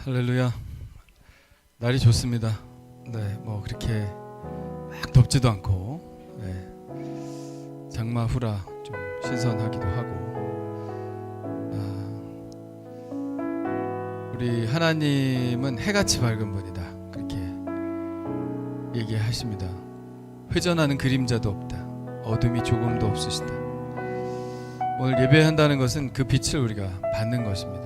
할렐루야. 날이 좋습니다. 네, 뭐 그렇게 막 덥지도 않고, 네, 장마 후라 좀 신선하기도 하고. 우리 하나님은 해같이 밝은 분이다, 그렇게 얘기하십니다. 회전하는 그림자도 없다, 어둠이 조금도 없으시다. 오늘 예배한다는 것은 그 빛을 우리가 받는 것입니다.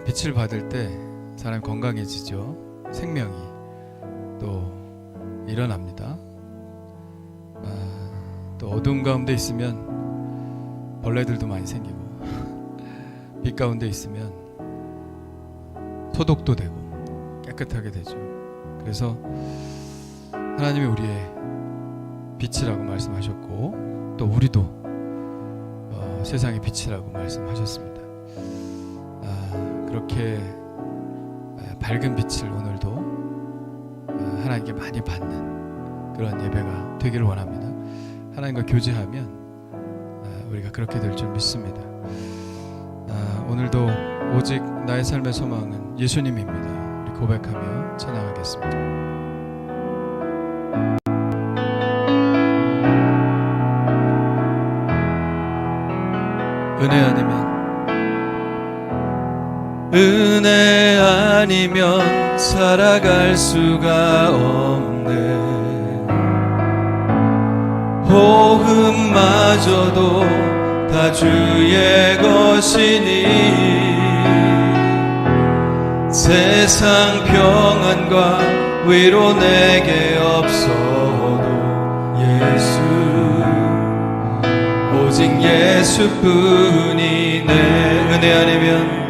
빛을 받을 때 사람이 건강해지죠. 생명이 또 일어납니다. 또 어두운 가운데 있으면 벌레들도 많이 생기고, 빛 가운데 있으면 소독도 되고 깨끗하게 되죠. 그래서 하나님이 우리의 빛이라고 말씀하셨고, 또 우리도 세상의 빛이라고 말씀하셨습니다. 그렇게 밝은 빛을 오늘도 하나님께 많이 받는 그런 예배가 되기를 원합니다. 하나님과 교제하면 우리가 그렇게 될 줄 믿습니다. 오늘도 오직 나의 삶의 소망은 예수님입니다. 우리 고백하며 찬양하겠습니다. 은혜 아니면 살아갈 수가 없네. 호흡마저도 다 주의 것이니, 세상 평안과 위로 내게 없어도 예수, 오직 예수뿐이네. 은혜 아니면,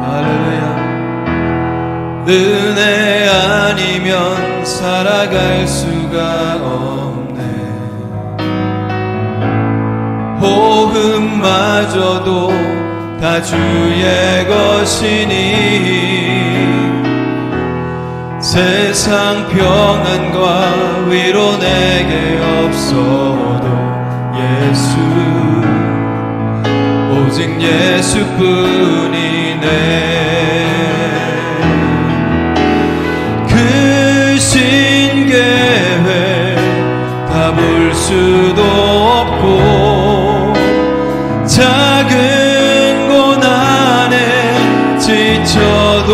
할렐루야. 은혜 아니면 살아갈 수가 없네. 호흡마저도 다 주의 것이니, 세상 평안과 위로 내게 없어도 예수, 오직 예수뿐이네. 그 신계획 다 볼 수도 없고, 작은 고난에 지쳐도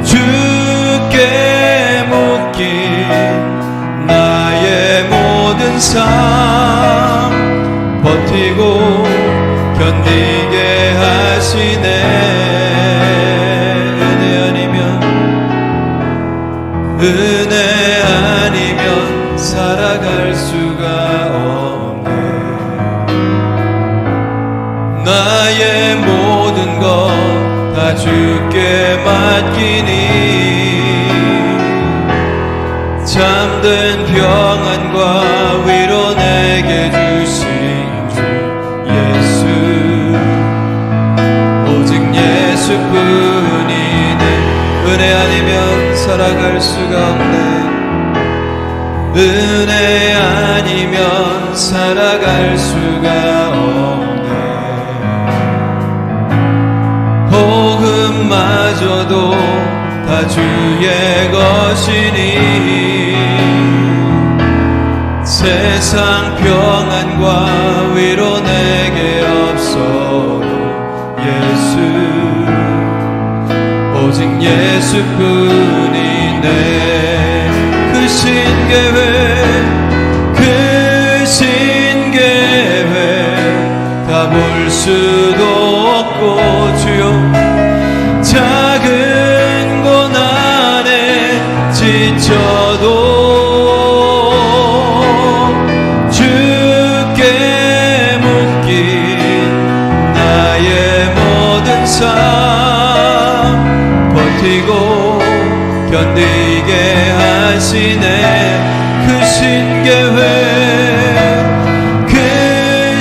주께 묶인 나의 모든 삶 버티고 견디게 하시네. 은혜 아니면 살아갈 수가 없네. 나의 모든 것 다 주께 맡기니, 참된 평안과 위로 내게 주신 주 예수, 오직 예수뿐이네. 은혜 아니면 살아갈 수가 없네. 은혜 아니면 살아갈 수가 없네. 호흡마저도 다 주의 것이니, 세상 평안과 위로 내게 없어도 예수, 오직 예수뿐이네. 그 신계획, 그 신계획 다 볼 수도 없고, 주여, 작은 고난에 지쳐도 주께 묶인 나의 모든 삶 버티고 견디게 하시네. 그 신계획, 그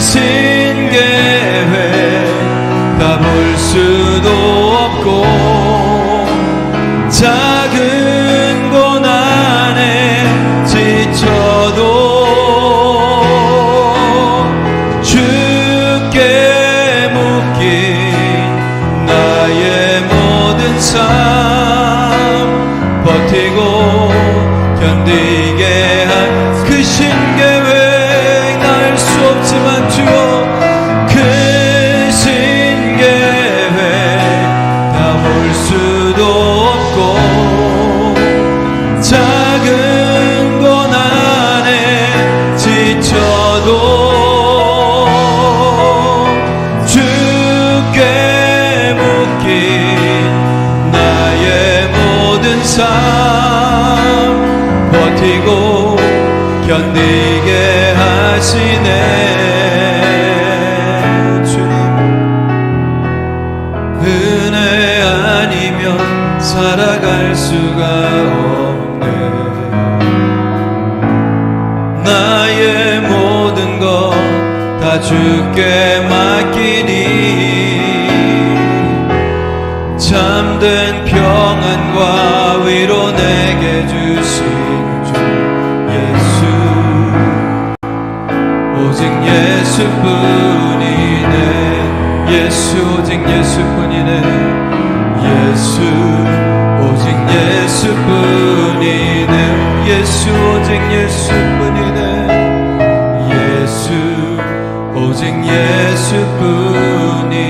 신계획 다 볼 수도 없고, 작은 고난에 지쳐도 주께 묶인 없으면 살아갈 수가 없네. 나의 모든 것 다 주께 맡기니 참된 평안과 위로 내게 주신 주 예수, 오직 예수뿐이네. 예수, 오직 예수뿐이네. 예수, 오직 예수뿐이네. 예수, 오직 예수뿐이네. 예수, 오직 예수뿐이네.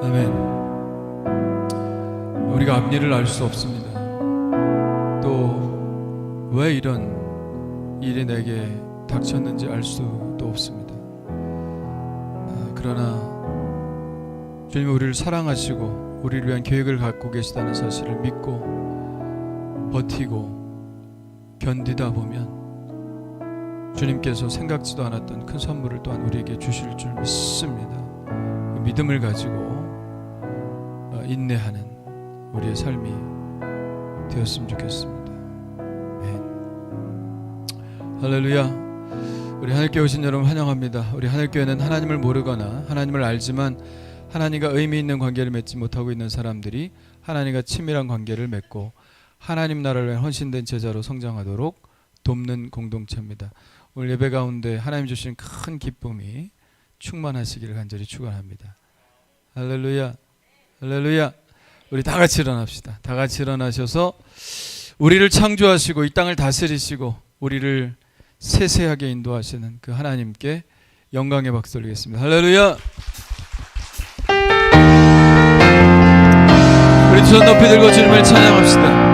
아멘. 우리가 앞일을 알 수 없습니다. 또 왜 이런 일이 내게 닥쳤는지 알 수도 없습니다. 그러나 주님이 우리를 사랑하시고 우리를 위한 계획을 갖고 계시다는 사실을 믿고 버티고 견디다 보면 주님께서 생각지도 않았던 큰 선물을 또한 우리에게 주실 줄 믿습니다. 그 믿음을 가지고 인내하는 우리의 삶이 되었으면 좋겠습니다. 네. 할렐루야. 우리 하늘교회 오신 여러분 환영합니다. 우리 하늘교회는 하나님을 모르거나 하나님을 알지만 하나님과 의미 있는 관계를 맺지 못하고 있는 사람들이 하나님과 친밀한 관계를 맺고 하나님 나라를 위한 헌신된 제자로 성장하도록 돕는 공동체입니다. 오늘 예배 가운데 하나님 주신 큰 기쁨이 충만하시기를 간절히 축원합니다. 할렐루야. 할렐루야. 우리 다 같이 일어납시다. 다 같이 일어나셔서 우리를 창조하시고 이 땅을 다스리시고 우리를 세세하게 인도하시는 그 하나님께 영광의 박수 올리겠습니다. 할렐루야. 우리 두 손 높이 들고 주님을 찬양합시다.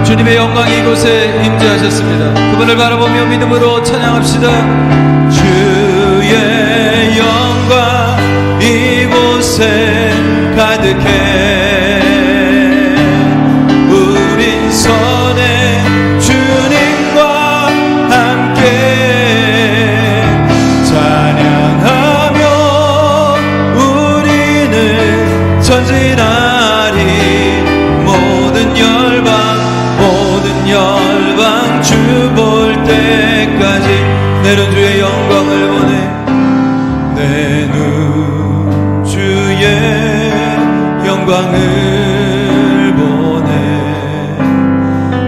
주님의 영광이 이곳에 임재하셨습니다. 그분을 바라보며 믿음으로 찬양합시다. 주의 영광 이곳에 가득해 우린 선해 주님과 함께 찬양하며 우리는 전진하리. 모든 열방 주 볼 때까지 내 눈 주의 영광을 보내. 내 눈 주의 영광을 보내.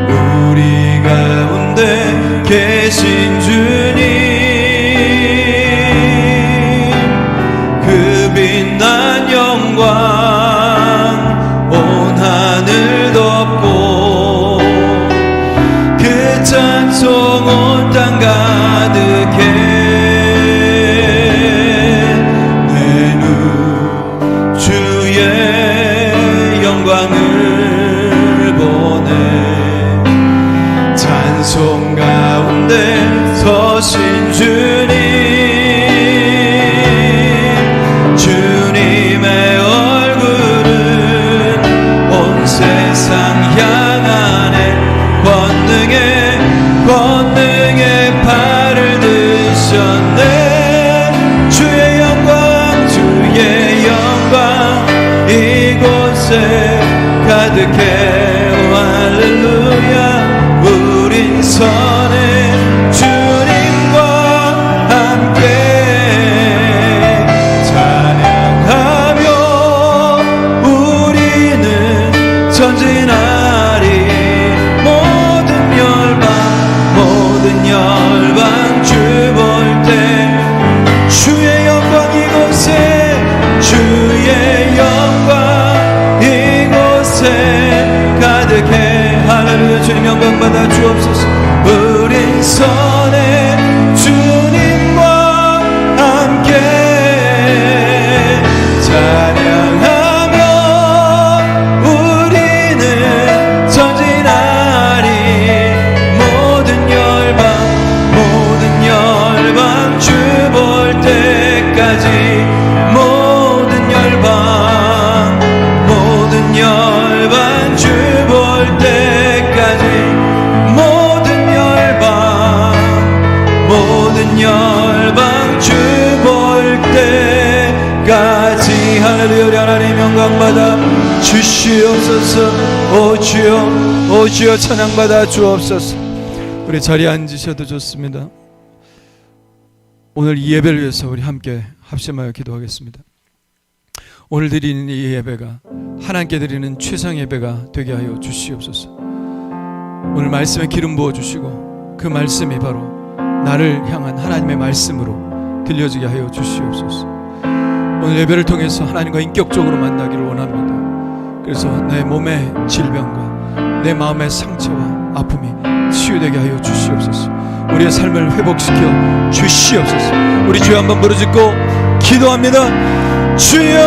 우리 가운데 계신 주님 그 빛난 영광 온 하늘 덮고 그 찬송 온 땅 가득해. 영광을 보내. 찬송 가운데 서신 주님 주님의 얼굴은 온 세상 향하네. 권능의 발을 드셨네. 주의 영광 이곳에 가득해. 할렐루야. 우린 선해 주님과 함께 찬양하며 우리는 전진하리. 모든 열방 주 볼 때 주의 영광 이곳에 주의 영광 이곳에 가득해. 할렐루야. 주님 영광 받아 주옵소서. 우린 선해 주님과 함께 찬양하며 우리는 전진하리. 모든 열방 주 볼 때까지 모든 열방 주 볼 때까지 모든 할렐루야. 우리 하나님 영광받아 주시옵소서. 오 주여, 오 주여 찬양받아 주옵소서. 우리 자리에 앉으셔도 좋습니다. 오늘 이 예배를 위해서 우리 함께 합심하여 기도하겠습니다. 오늘 드리는 이 예배가 하나님께 드리는 최상 예배가 되게 하여 주시옵소서. 오늘 말씀에 기름 부어주시고 그 말씀이 바로 나를 향한 하나님의 말씀으로 들려지게 하여 주시옵소서. 오늘 예배를 통해서 하나님과 인격적으로 만나기를 원합니다. 그래서 내 몸의 질병과 내 마음의 상처와 아픔이 치유되게 하여 주시옵소서. 우리의 삶을 회복시켜 주시옵소서. 우리 주여 한번 부르짖고 기도합니다. 주여,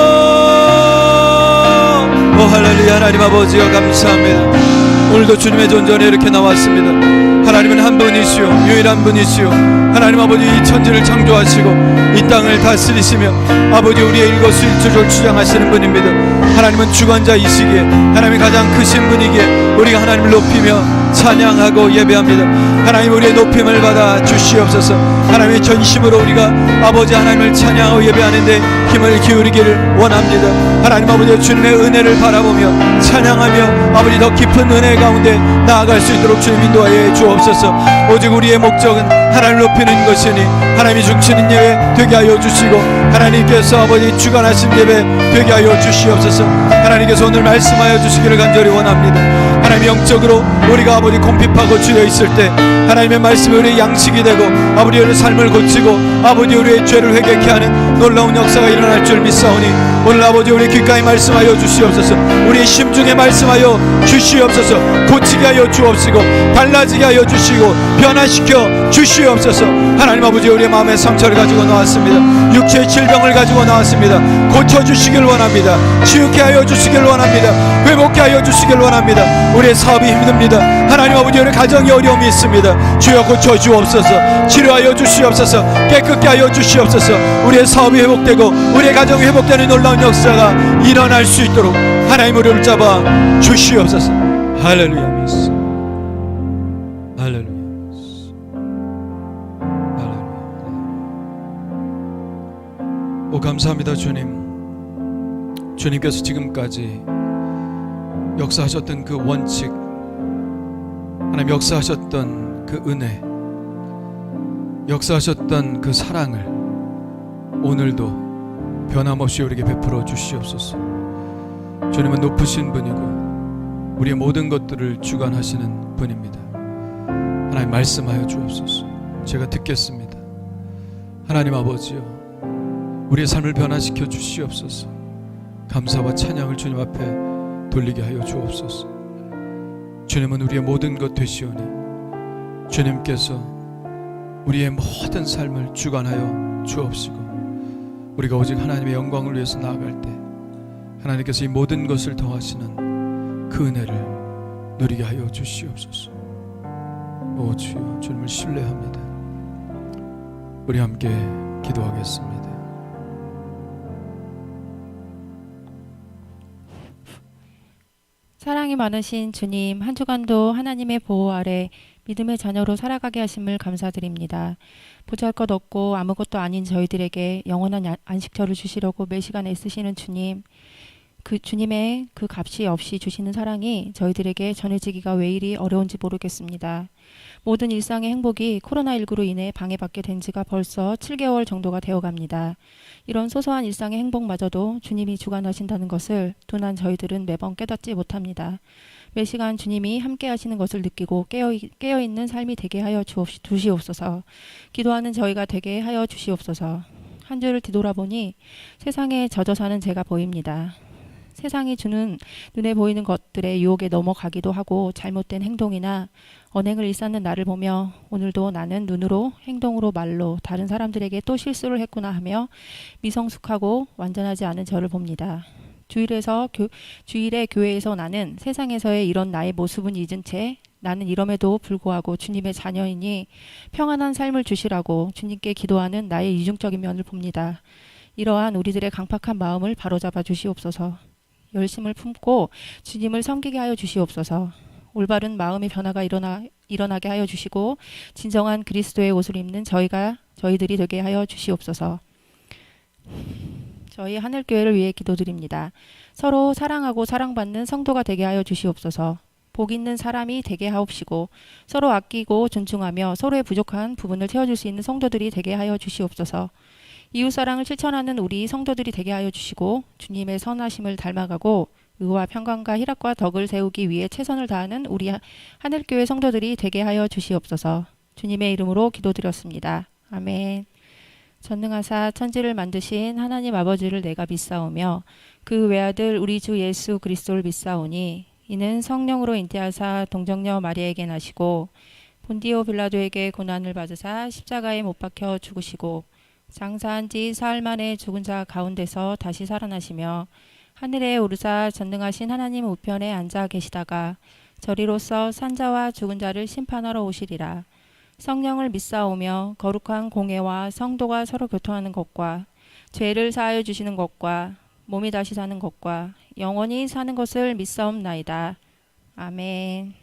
오 할렐루야. 하나님 아버지여 감사합니다. 오늘도 주님의 존전에 이렇게 나왔습니다. 하나님은 한 분이시요 유일한 분이시요 하나님 아버지 이 천지를 창조하시고 이 땅을 다스리시며 아버지 우리의 일거수일투족을 주장하시는 분입니다. 하나님은 주관자이시기에 하나님이 가장 크신 분이기에 우리가 하나님을 높이며 찬양하고 예배합니다. 하나님 우리의 높임을 받아 주시옵소서. 하나님의 전심으로 우리가 아버지 하나님을 찬양하고 예배하는데 힘을 기울이기를 원합니다. 하나님 아버지 주님의 은혜를 바라보며 찬양하며 아버지 더 깊은 은혜 가운데 나아갈 수 있도록 주님 인도하여 주옵소서. 오직 우리의 목적은 하나님을 높이는 것이니 하나님이 중치는 예배 되게 하여 주시고 하나님께서 아버지 주관하신 예배 되게 하여 주시옵소서. 하나님께서 오늘 말씀하여 주시기를 간절히 원합니다. 하나님 영적으로 우리가 아버지 궁핍하고 주여 있을 때 하나님의 말씀이 우리의 양식이 되고 아버지 우리의 삶을 고치고 아버지 우리의 죄를 회개케 하는 놀라운 역사가 일어날 줄 믿사오니 오늘 아버지 우리 귓가에 말씀하여 주시옵소서. 우리 심중에 말씀하여 주시옵소서. 고치게 하여 주옵시고 달라지게 하여 주시고 변화시켜 주시옵소서. 하나님 아버지 우리의 마음의 상처를 가지고 나왔습니다. 육체의 질병을 가지고 나왔습니다. 고쳐주시길 원합니다. 치유케 하여 주시길 원합니다. 회복케 하여 주시길 원합니다. 우리의 사업이 힘듭니다. 하나님 아버지 우리 가정에 어려움이 있습니다. 주여 고쳐주옵소서. 치료하여 주시옵소서. 깨끗게 하여 주시옵소서. 우리의 사업이 회복되고 우리의 가정이 회복되는 놀라운 역사가 일어날 수 있도록 하나님 우리를 잡아 주시옵소서. 할렐루야 미스. 할렐루야. 오 감사합니다 주님. 주님께서 지금까지 역사하셨던 그 원칙, 하나님 역사하셨던 그 은혜, 역사하셨던 그 사랑을 오늘도 변함없이 우리에게 베풀어 주시옵소서. 주님은 높으신 분이고 우리의 모든 것들을 주관하시는 분입니다. 하나님 말씀하여 주옵소서. 제가 듣겠습니다. 하나님 아버지여 우리의 삶을 변화시켜 주시옵소서. 감사와 찬양을 주님 앞에 돌리게 하여 주옵소서. 주님은 우리의 모든 것 되시오니 주님께서 우리의 모든 삶을 주관하여 주옵시고 우리가 오직 하나님의 영광을 위해서 나아갈 때 하나님께서 이 모든 것을 더하시는 그 은혜를 누리게 하여 주시옵소서. 오 주여 주님을 신뢰합니다. 우리 함께 기도하겠습니다. 사랑이 많으신 주님, 한 주간도 하나님의 보호 아래 믿음의 자녀로 살아가게 하심을 감사드립니다. 보잘것 없고 아무것도 아닌 저희들에게 영원한 안식처를 주시려고 매 시간 애쓰시는 주님, 그 주님의 그 값이 없이 주시는 사랑이 저희들에게 전해지기가 왜 이리 어려운지 모르겠습니다. 모든 일상의 행복이 코로나19로 인해 방해받게 된 지가 벌써 7개월 정도가 되어갑니다. 이런 소소한 일상의 행복마저도 주님이 주관하신다는 것을 둔한 저희들은 매번 깨닫지 못합니다. 매 시간 주님이 함께 하시는 것을 느끼고 깨어있는 삶이 되게 하여 주시옵소서. 기도하는 저희가 되게 하여 주시옵소서. 한 주를 뒤돌아보니 세상에 젖어 사는 제가 보입니다. 세상이 주는 눈에 보이는 것들의 유혹에 넘어가기도 하고 잘못된 행동이나 언행을 일삼는 나를 보며 오늘도 나는 눈으로 행동으로 말로 다른 사람들에게 또 실수를 했구나 하며 미성숙하고 완전하지 않은 저를 봅니다. 주일에 교회에서 나는 세상에서의 이런 나의 모습은 잊은 채 나는 이럼에도 불구하고 주님의 자녀이니 평안한 삶을 주시라고 주님께 기도하는 나의 이중적인 면을 봅니다. 이러한 우리들의 강팍한 마음을 바로잡아 주시옵소서. 열심을 품고 주님을 섬기게 하여 주시옵소서. 올바른 마음의 변화가 일어나게 하여 주시고 진정한 그리스도의 옷을 입는 저희들이 되게 하여 주시옵소서. 저희 하늘교회를 위해 기도드립니다. 서로 사랑하고 사랑받는 성도가 되게 하여 주시옵소서. 복 있는 사람이 되게 하옵시고 서로 아끼고 존중하며 서로의 부족한 부분을 채워줄 수 있는 성도들이 되게 하여 주시옵소서. 이웃사랑을 실천하는 우리 성도들이 되게 하여 주시고 주님의 선하심을 닮아가고 의와 평강과 희락과 덕을 세우기 위해 최선을 다하는 우리 하늘교회 성도들이 되게 하여 주시옵소서. 주님의 이름으로 기도드렸습니다. 아멘. 전능하사 천지를 만드신 하나님 아버지를 내가 믿사오며 그 외아들 우리 주 예수 그리스도를 믿사오니 이는 성령으로 잉태하사 동정녀 마리아에게 나시고 본디오 빌라도에게 고난을 받으사 십자가에 못 박혀 죽으시고 장사한 지 사흘 만에 죽은 자 가운데서 다시 살아나시며 하늘에 오르사 전능하신 하나님 우편에 앉아 계시다가 저리로서 산자와 죽은 자를 심판하러 오시리라. 성령을 믿사오며 거룩한 공예와 성도가 서로 교통하는 것과 죄를 사하여 주시는 것과 몸이 다시 사는 것과 영원히 사는 것을 믿사옵나이다. 아멘.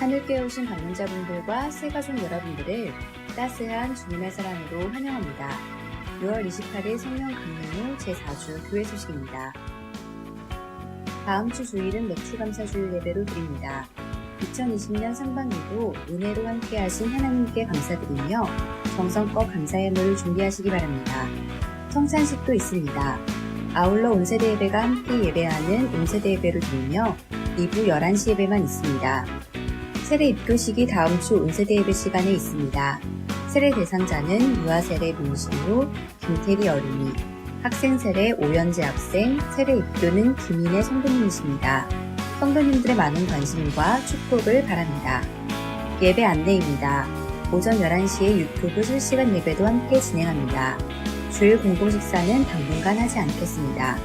하늘교회 오신 방문자분들과 새가족 여러분들을 따스한 주님의 사랑으로 환영합니다. 6월 28일 성령 강림 후 제4주 교회 소식입니다. 다음 주 주일은 맥주감사주일 예배로 드립니다. 2020년 상반기도 은혜로 함께 하신 하나님께 감사드리며 정성껏 감사의 예물을 준비하시기 바랍니다. 성찬식도 있습니다. 아울러 온세대 예배가 함께 예배하는 온세대 예배를 드리며 2부 11시 예배만 있습니다. 세례 입교식이 다음 주 온세대 예배 시간에 있습니다. 세례 대상자는 유아세례 문신우, 김태리 어린이, 학생세례 오연재 학생, 세례 입교는 김인혜 성도님이십니다. 성도님들의 많은 관심과 축복을 바랍니다. 예배 안내입니다. 오전 11시에 유튜브 실시간 예배도 함께 진행합니다. 주일 공동식사는 당분간 하지 않겠습니다.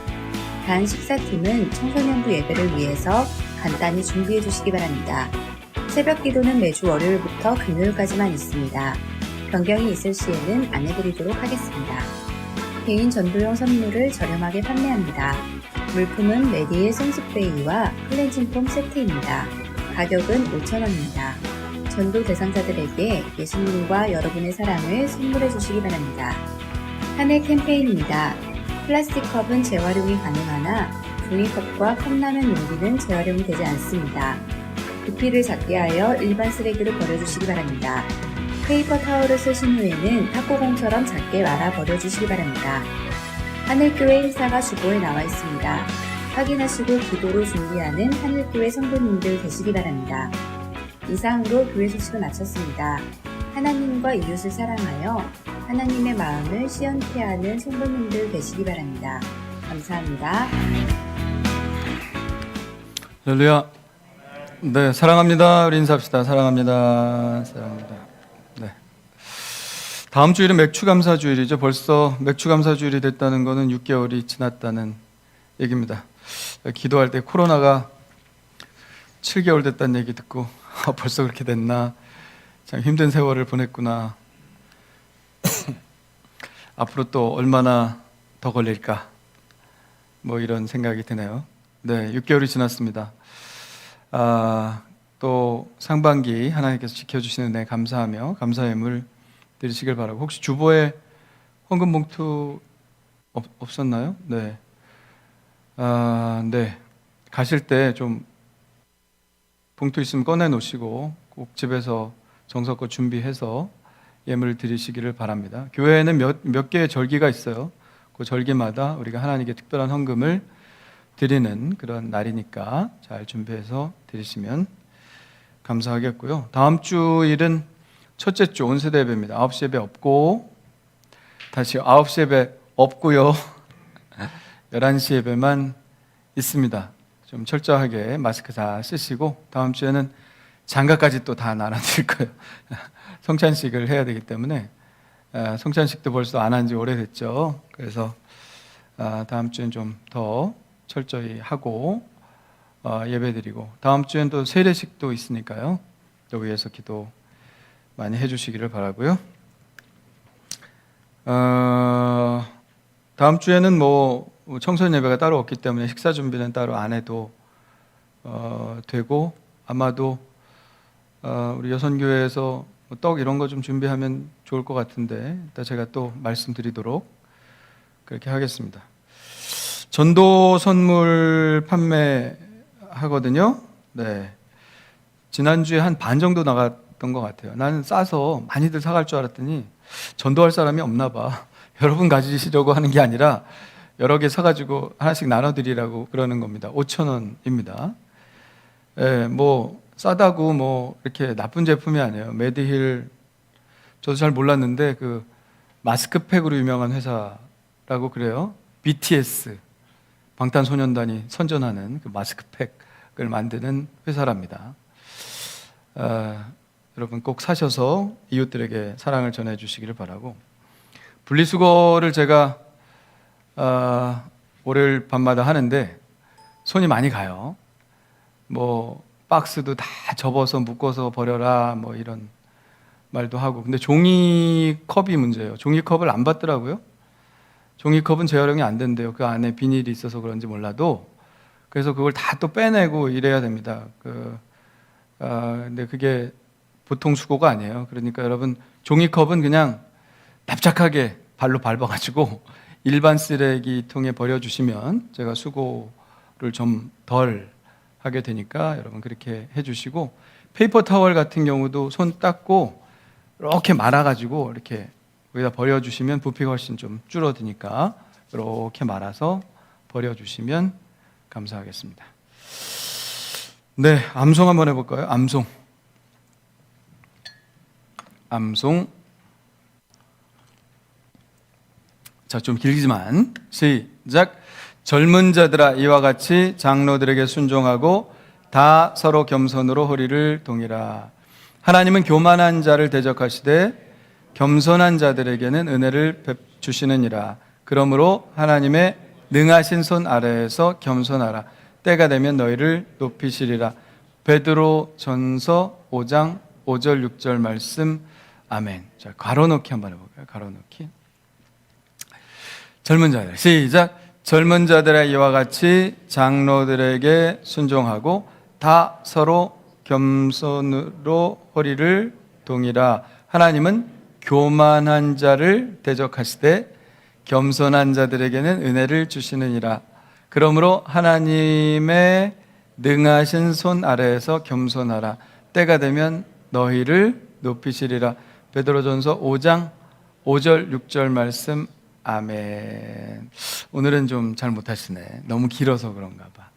단 식사팀은 청소년부 예배를 위해서 간단히 준비해 주시기 바랍니다. 새벽 기도는 매주 월요일부터 금요일까지만 있습니다. 변경이 있을 시에는 안내드리도록 하겠습니다. 개인 전도용 선물을 저렴하게 판매합니다. 물품은 메디의 손스프레이와 클렌징 폼 세트입니다. 가격은 5,000원입니다. 전도 대상자들에게 예수님과 여러분의 사랑을 선물해 주시기 바랍니다. 한 해 캠페인입니다. 플라스틱 컵은 재활용이 가능하나 종이컵과 컵라면 용기는 재활용이 되지 않습니다. 부피를 작게 하여 일반 쓰레기로 버려주시기 바랍니다. 페이퍼 타월을 쓰신 후에는 탁구공처럼 작게 말아 버려주시기 바랍니다. 하늘교회 행사가 주보에 나와 있습니다. 확인하시고 기도로 준비하는 하늘교회 성도님들 되시기 바랍니다. 이상으로 교회 소식을 마쳤습니다. 하나님과 이웃을 사랑하여 하나님의 마음을 시원케 하는 성도님들 되시기 바랍니다. 감사합니다. 할렐루야. 네, 사랑합니다. 우리 인사합시다. 사랑합니다. 사랑합니다. 네. 다음 주일은 맥주감사주일이죠. 벌써 맥주감사주일이 됐다는 것은 6개월이 지났다는 얘기입니다. 기도할 때 코로나가 7개월 됐다는 얘기 듣고 벌써 그렇게 됐나, 참 힘든 세월을 보냈구나, 앞으로 또 얼마나 더 걸릴까, 뭐 이런 생각이 드네요. 네, 6개월이 지났습니다. 또 상반기 하나님께서 지켜주시는 데 감사하며 감사의 예물 드리시길 바라고, 혹시 주보에 헌금 봉투 없었나요? 네. 네. 가실 때 좀 봉투 있으면 꺼내 놓으시고 꼭 집에서 정성껏 준비해서 예물을 드리시기를 바랍니다. 교회에는 몇 개의 절기가 있어요. 그 절기마다 우리가 하나님께 특별한 헌금을 드리는 그런 날이니까 잘 준비해서 드리시면 감사하겠고요. 다음 주일은 첫째 주 온세대 예배입니다. 9시 예배 없고, 다시 9시 예배 없고요. 11시 예배만 있습니다. 좀 철저하게 마스크 다 쓰시고 다음 주에는 장갑까지 또 다 나눠드릴 거예요. 성찬식을 해야 되기 때문에 성찬식도 벌써 안 한 지 오래됐죠. 그래서 다음 주엔 좀 더 철저히 하고 예배드리고 다음 주엔 또 세례식도 있으니까요. 또 위해서 기도 많이 해주시기를 바라고요. 다음 주에는 뭐 청소년 예배가 따로 없기 때문에 식사 준비는 따로 안 해도 되고 아마도 우리 여선교회에서 떡 이런 거 좀 준비하면 좋을 것 같은데 이따 제가 또 말씀드리도록 그렇게 하겠습니다. 전도 선물 판매하거든요. 네. 지난주에 한 반 정도 나갔던 것 같아요. 나는 싸서 많이들 사갈 줄 알았더니 전도할 사람이 없나 봐. 여러분 가지시려고 하는 게 아니라 여러 개 사가지고 하나씩 나눠드리라고 그러는 겁니다. 5,000원입니다. 예, 뭐 싸다고 뭐 이렇게 나쁜 제품이 아니에요. 메디힐 저도 잘 몰랐는데 그 마스크팩으로 유명한 회사라고 그래요. BTS 방탄소년단이 선전하는 그 마스크팩을 만드는 회사랍니다. 여러분 꼭 사셔서 이웃들에게 사랑을 전해주시기를 바라고 분리수거를 제가 월요일 밤마다 하는데 손이 많이 가요. 뭐 박스도 다 접어서 묶어서 버려라 뭐 이런 말도 하고 근데 종이컵이 문제예요. 종이컵을 안 받더라고요. 종이컵은 재활용이 안 된대요. 그 안에 비닐이 있어서 그런지 몰라도 그래서 그걸 다 또 빼내고 이래야 됩니다. 근데 그게 보통 수고가 아니에요. 그러니까 여러분 종이컵은 그냥 납작하게 발로 밟아가지고 일반 쓰레기통에 버려주시면 제가 수고를 좀 덜 하게 되니까 여러분 그렇게 해주시고 페이퍼 타월 같은 경우도 손 닦고 이렇게 말아가지고 이렇게 여기다 버려주시면 부피가 훨씬 좀 줄어드니까 이렇게 말아서 버려주시면 감사하겠습니다. 네, 암송 한번 해볼까요? 암송. 자, 좀 길지만 시작. 젊은 자들아 이와 같이 장로들에게 순종하고 다 서로 겸손으로 허리를 동이라. 하나님은 교만한 자를 대적하시되 겸손한 자들에게는 은혜를 주시느니라. 그러므로 하나님의 능하신 손 아래에서 겸손하라. 때가 되면 너희를 높이시리라. 베드로 전서 5장 5절 6절 말씀. 아멘. 자, 괄호넣기 한번 해볼까요? 괄호넣기. 젊은 자들 시작. 젊은 자들아 이와 같이 장로들에게 순종하고 다 서로 겸손으로 허리를 동이라. 하나님은 교만한 자를 대적하시되 겸손한 자들에게는 은혜를 주시느니라. 그러므로 하나님의 능하신 손 아래에서 겸손하라. 때가 되면 너희를 높이시리라. 베드로전서 5장 5절 6절 말씀. 아멘. 오늘은 좀 잘 못하시네. 너무 길어서 그런가 봐.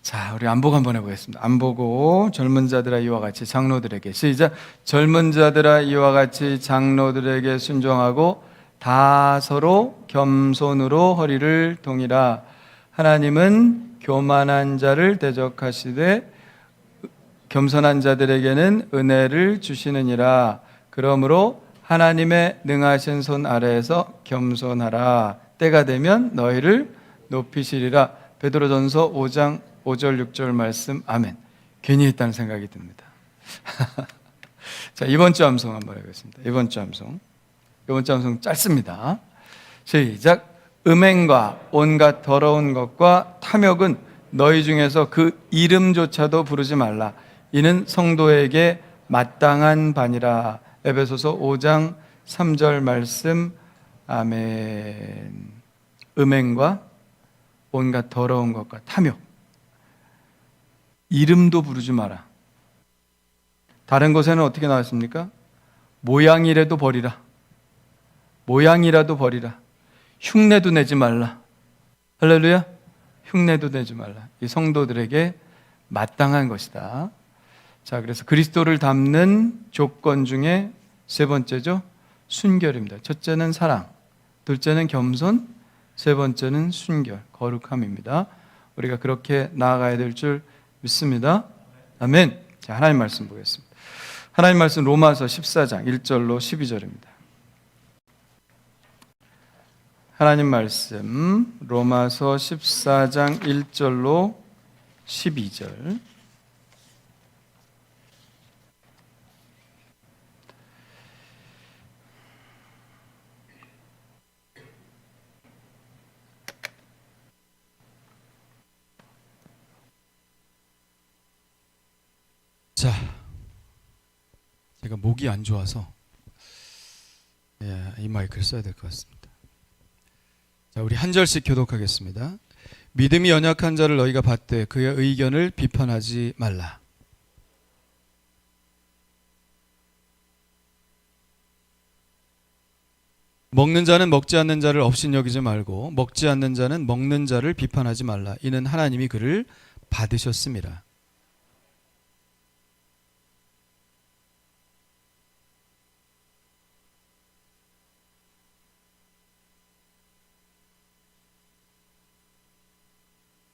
자, 우리 안복 한번 해보겠습니다. 안보고 젊은 자들아 이와 같이 장로들에게 시작. 젊은 자들아 이와 같이 장로들에게 순종하고 다 서로 겸손으로 허리를 동이라. 하나님은 교만한 자를 대적하시되 겸손한 자들에게는 은혜를 주시느니라. 그러므로 하나님의 능하신 손 아래에서 겸손하라. 때가 되면 너희를 높이시리라. 베드로전서 5장 5절 6절 말씀. 아멘. 괜히 했다는 생각이 듭니다. 자, 이번 주 암송 한번 해보겠습니다. 이번 주 암송 짧습니다. 시작. 음행과 온갖 더러운 것과 탐욕은 너희 중에서 그 이름조차도 부르지 말라. 이는 성도에게 마땅한 바니라. 에베소서 5장 3절 말씀. 아멘. 음행과 온갖 더러운 것과 탐욕, 이름도 부르지 마라. 다른 곳에는 어떻게 나왔습니까? 모양이라도 버리라. 모양이라도 버리라. 흉내도 내지 말라. 할렐루야. 흉내도 내지 말라. 이 성도들에게 마땅한 것이다. 자, 그래서 그리스도를 닮는 조건 중에 세 번째죠. 순결입니다. 첫째는 사랑, 둘째는 겸손, 세 번째는 순결, 거룩함입니다. 우리가 그렇게 나아가야 될 줄 믿습니다. 아멘. 자, 하나님 말씀 보겠습니다. 하나님 말씀 로마서 14장 1절로 12절입니다. 하나님 말씀 로마서 14장 1절로 12절. 자, 제가 목이 안 좋아서 이 마이크를 써야 될 것 같습니다. 자, 우리 한 절씩 교독하겠습니다. 믿음이 연약한 자를 너희가 받되 그의 의견을 비판하지 말라. 먹는 자는 먹지 않는 자를 업신여기지 말고 먹지 않는 자는 먹는 자를 비판하지 말라. 이는 하나님이 그를 받으셨음이라.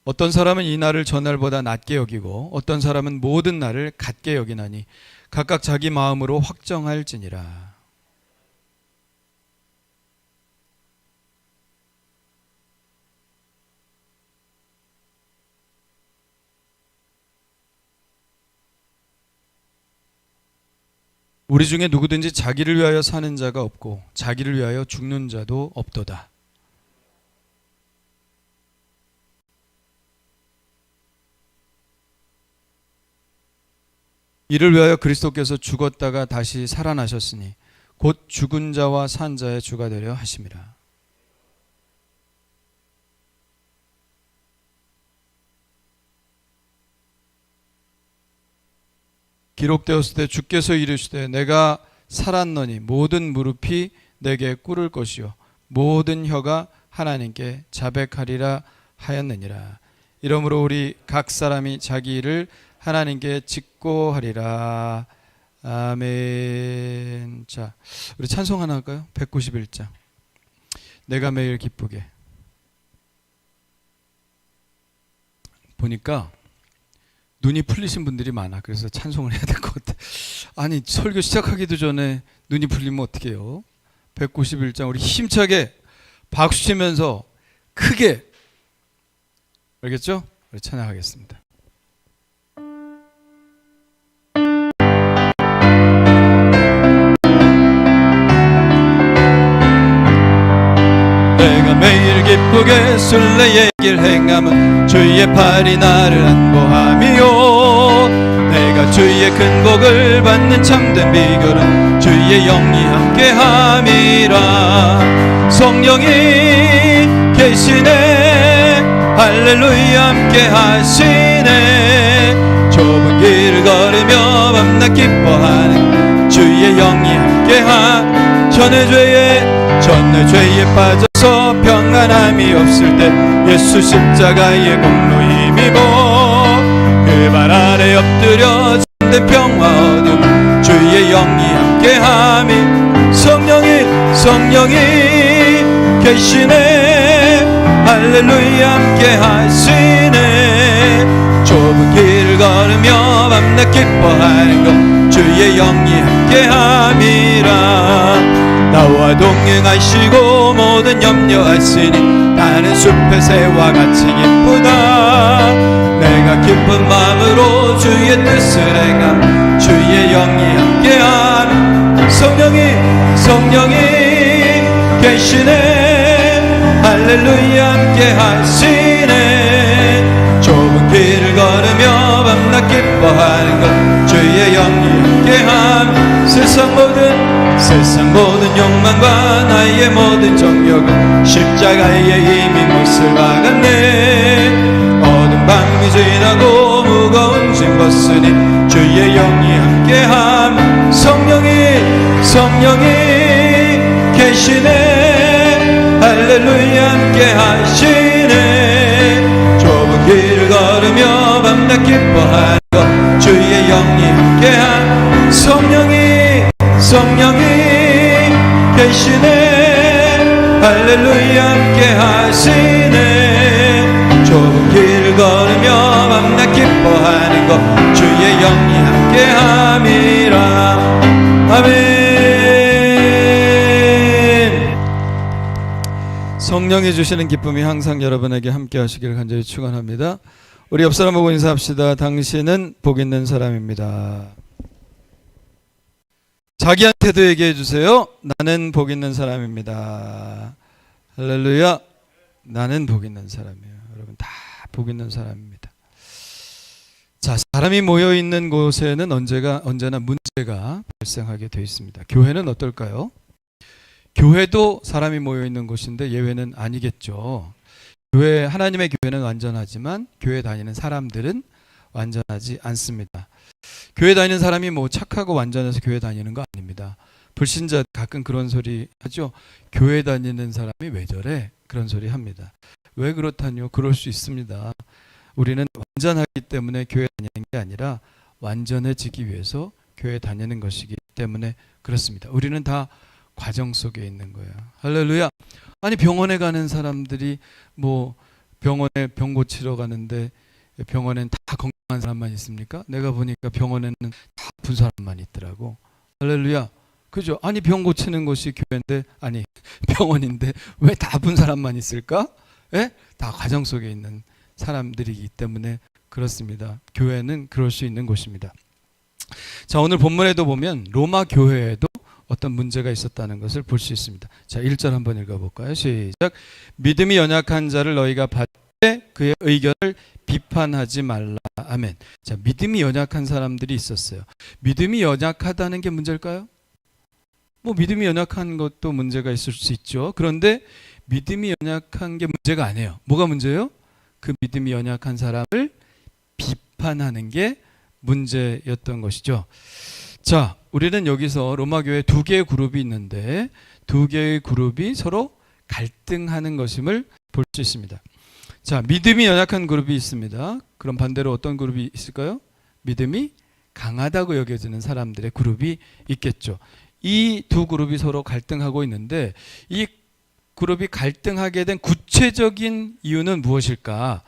어떤 사람은 이 날을 전날보다 낮게 여기고 어떤 사람은 모든 날을 같게 여기나니 각각 자기 마음으로 확정할지니라. 우리 중에 누구든지 자기를 위하여 사는 자가 없고 자기를 위하여 죽는 자도 없도다. 이를 위하여 그리스도께서 죽었다가 다시 살아나셨으니 곧 죽은 자와 산 자의 주가 되려 하심이라. 기록되었을 때 주께서 이르시되 내가 살았노니 모든 무릎이 내게 꿇을 것이요 모든 혀가 하나님께 자백하리라 하였느니라. 이러므로 우리 각 사람이 자기 일을 하나님께 직고하리라. 아멘. 자, 우리 찬송 하나 할까요? 191장. 내가 매일 기쁘게. 보니까 눈이 풀리신 분들이 많아. 그래서 찬송을 해야 될 것 같아. 아니, 설교 시작하기도 전에 눈이 풀리면 어떡해요? 191장 우리 힘차게 박수 치면서 크게, 알겠죠? 우리 찬양하겠습니다. 내가 매일 기쁘게 순례의 길 행함은 주의 팔이 나를 안보함이요 내가 주의 큰 복을 받는 참된 비결은 주의 영이 함께함이라. 성령이 계시네 할렐루야 함께하시네. 좁은 길을 걸으며 밤낮 기뻐하는 주의 영이 함께하. 전의 죄에 빠져서 평안함이 없을 때 예수 십자가의 공로 힘입어 그 발 아래 엎드려 참된 평화 얻음 주의 영이 함께함이. 성령이 계시네 할렐루야 함께하시네. 좁은 길을 걸으며 밤낮 기뻐하는 것 주의 영이 함께함이라. 나와 동행하시고 모든 염려하시니 나는 숲의 새와 같이 기쁘다. 내가 기쁜 마음으로 주의 뜻을 행함 주의 영이 함께함. 성령이 계시네 할렐루야 함께하시네. 좁은 길을 걸으며 밤낮 기뻐하는 것 주의 영이 함께함. 세상 모든 욕망과 나의 모든 정욕은 십자가에 이미 못을 박았네. 어두운 밤이 지나고 무거운 짐 벗으니 주의 영이 함께함. 성령이 계시네 할렐루야 함께하시네. 좁은 길을 걸으며 밤낮 기뻐하는 것 주의 영이 함께함. 성령이 계시네 할렐루야 함께하시네. 좁은 길을 영이 함께함이라. 아멘. 성령이 주시는 기쁨이 항상 여러분에게 함께 하시기를 간절히 축원합니다. 우리 옆 사람 보고 인사합시다. 당신은 복 있는 사람입니다. 자기한테도 얘기해 주세요. 나는 복 있는 사람입니다. 할렐루야. 나는 복 있는 사람이에요. 여러분 다 복 있는 사람입니다. 자, 사람이 모여 있는 곳에는 언제나 문제가 발생하게 되어 있습니다. 교회는 어떨까요? 교회도 사람이 모여 있는 곳인데 예외는 아니겠죠. 하나님의 교회는 완전하지만 교회 다니는 사람들은 완전하지 않습니다. 교회 다니는 사람이 뭐 착하고 완전해서 교회 다니는 거 아닙니다. 불신자 가끔 그런 소리 하죠. 교회 다니는 사람이 왜 저래? 그런 소리 합니다. 왜 그렇다뇨? 그럴 수 있습니다. 우리는 완전하기 때문에 교회 다니는 게 아니라 완전해지기 위해서 교회 다니는 것이기 때문에 그렇습니다. 우리는 다 과정 속에 있는 거예요. 할렐루야. 아니 병원에 가는 사람들이 뭐 병원에 병 고치러 가는데 병원엔 다 건강한 사람만 있습니까? 내가 보니까 병원에는 다 아픈 사람만 있더라고. 할렐루야. 그죠? 아니 병 고치는 곳이 교회인데 아니 병원인데 왜 다 아픈 사람만 있을까? 예? 다 과정 속에 있는 사람들이기 때문에 그렇습니다. 교회는 그럴 수 있는 곳입니다. 자, 오늘 본문에도 보면 로마 교회에도 어떤 문제가 있었다는 것을 볼 수 있습니다. 자, 1절 한번 읽어볼까요? 시작. 믿음이 연약한 자를 너희가 받되 그의 의견을 비판하지 말라. 아멘. 자, 믿음이 연약한 사람들이 있었어요. 믿음이 연약하다는 게 문제일까요? 뭐 믿음이 연약한 것도 문제가 있을 수 있죠. 그런데 믿음이 연약한 게 문제가 아니에요. 뭐가 문제예요? 그 믿음이 연약한 사람을 비판하는 게 문제였던 것이죠. 자, 우리는 여기서 로마 교회 두 개의 그룹이 있는데 두 개의 그룹이 서로 갈등하는 것임을 볼 수 있습니다. 자, 믿음이 연약한 그룹이 있습니다. 그럼 반대로 어떤 그룹이 있을까요? 믿음이 강하다고 여겨지는 사람들의 그룹이 있겠죠. 이 두 그룹이 서로 갈등하고 있는데 이 그룹이 갈등하게 된 구체적인 이유는 무엇일까?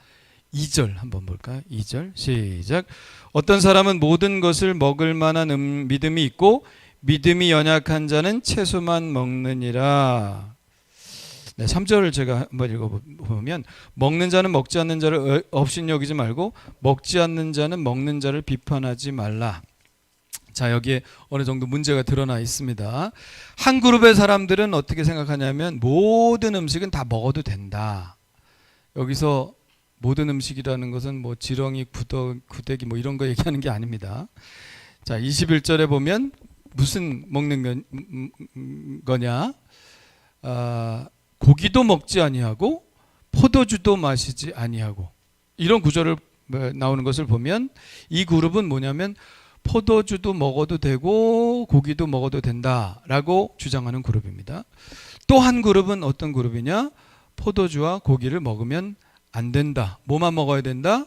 2절 한번 볼까요? 2절 시작. 어떤 사람은 모든 것을 먹을 만한 믿음이 있고 믿음이 연약한 자는 채소만 먹느니라. 네, 3절을 제가 한번 읽어보면 먹는 자는 먹지 않는 자를 업신여기지 말고 먹지 않는 자는 먹는 자를 비판하지 말라. 자, 여기에 어느 정도 문제가 드러나 있습니다. 한 그룹의 사람들은 어떻게 생각하냐면 모든 음식은 다 먹어도 된다. 여기서 모든 음식이라는 것은 뭐 지렁이, 구데기 뭐 이런 거 얘기하는 게 아닙니다. 자, 21절에 보면 무슨 먹는 거냐? 고기도 먹지 아니하고 포도주도 마시지 아니하고 이런 구절을 나오는 것을 보면 이 그룹은 뭐냐면 포도주도 먹어도 되고 고기도 먹어도 된다라고 주장하는 그룹입니다. 또 한 그룹은 어떤 그룹이냐? 포도주와 고기를 먹으면 안 된다. 뭐만 먹어야 된다?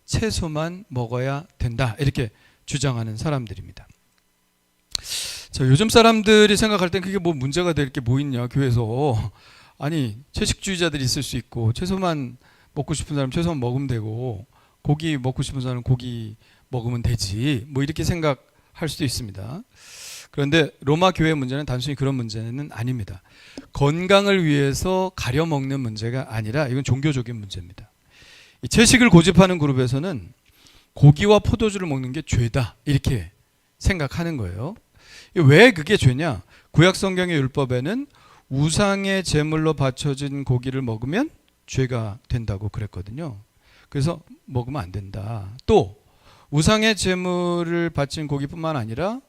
채소만 먹어야 된다. 이렇게 주장하는 사람들입니다. 자, 요즘 사람들이 생각할 땐 그게 뭐 문제가 될 게 뭐 있냐 교회에서. 아니 채식주의자들이 있을 수 있고 채소만 먹고 싶은 사람 채소만 먹으면 되고 고기 먹고 싶은 사람은 고기 먹으면 되지 뭐 이렇게 생각할 수도 있습니다. 그런데 로마 교회의 문제는 단순히 그런 문제는 아닙니다. 건강을 위해서 가려 먹는 문제가 아니라 이건 종교적인 문제입니다. 이 채식을 고집하는 그룹에서는 고기와 포도주를 먹는 게 죄다 이렇게 생각하는 거예요. 왜 그게 죄냐? 구약 성경의 율법에는 우상의 제물로 바쳐진 고기를 먹으면 죄가 된다고 그랬거든요. 그래서 먹으면 안 된다. 또 우상의 제물을 바친 고기뿐만 아니라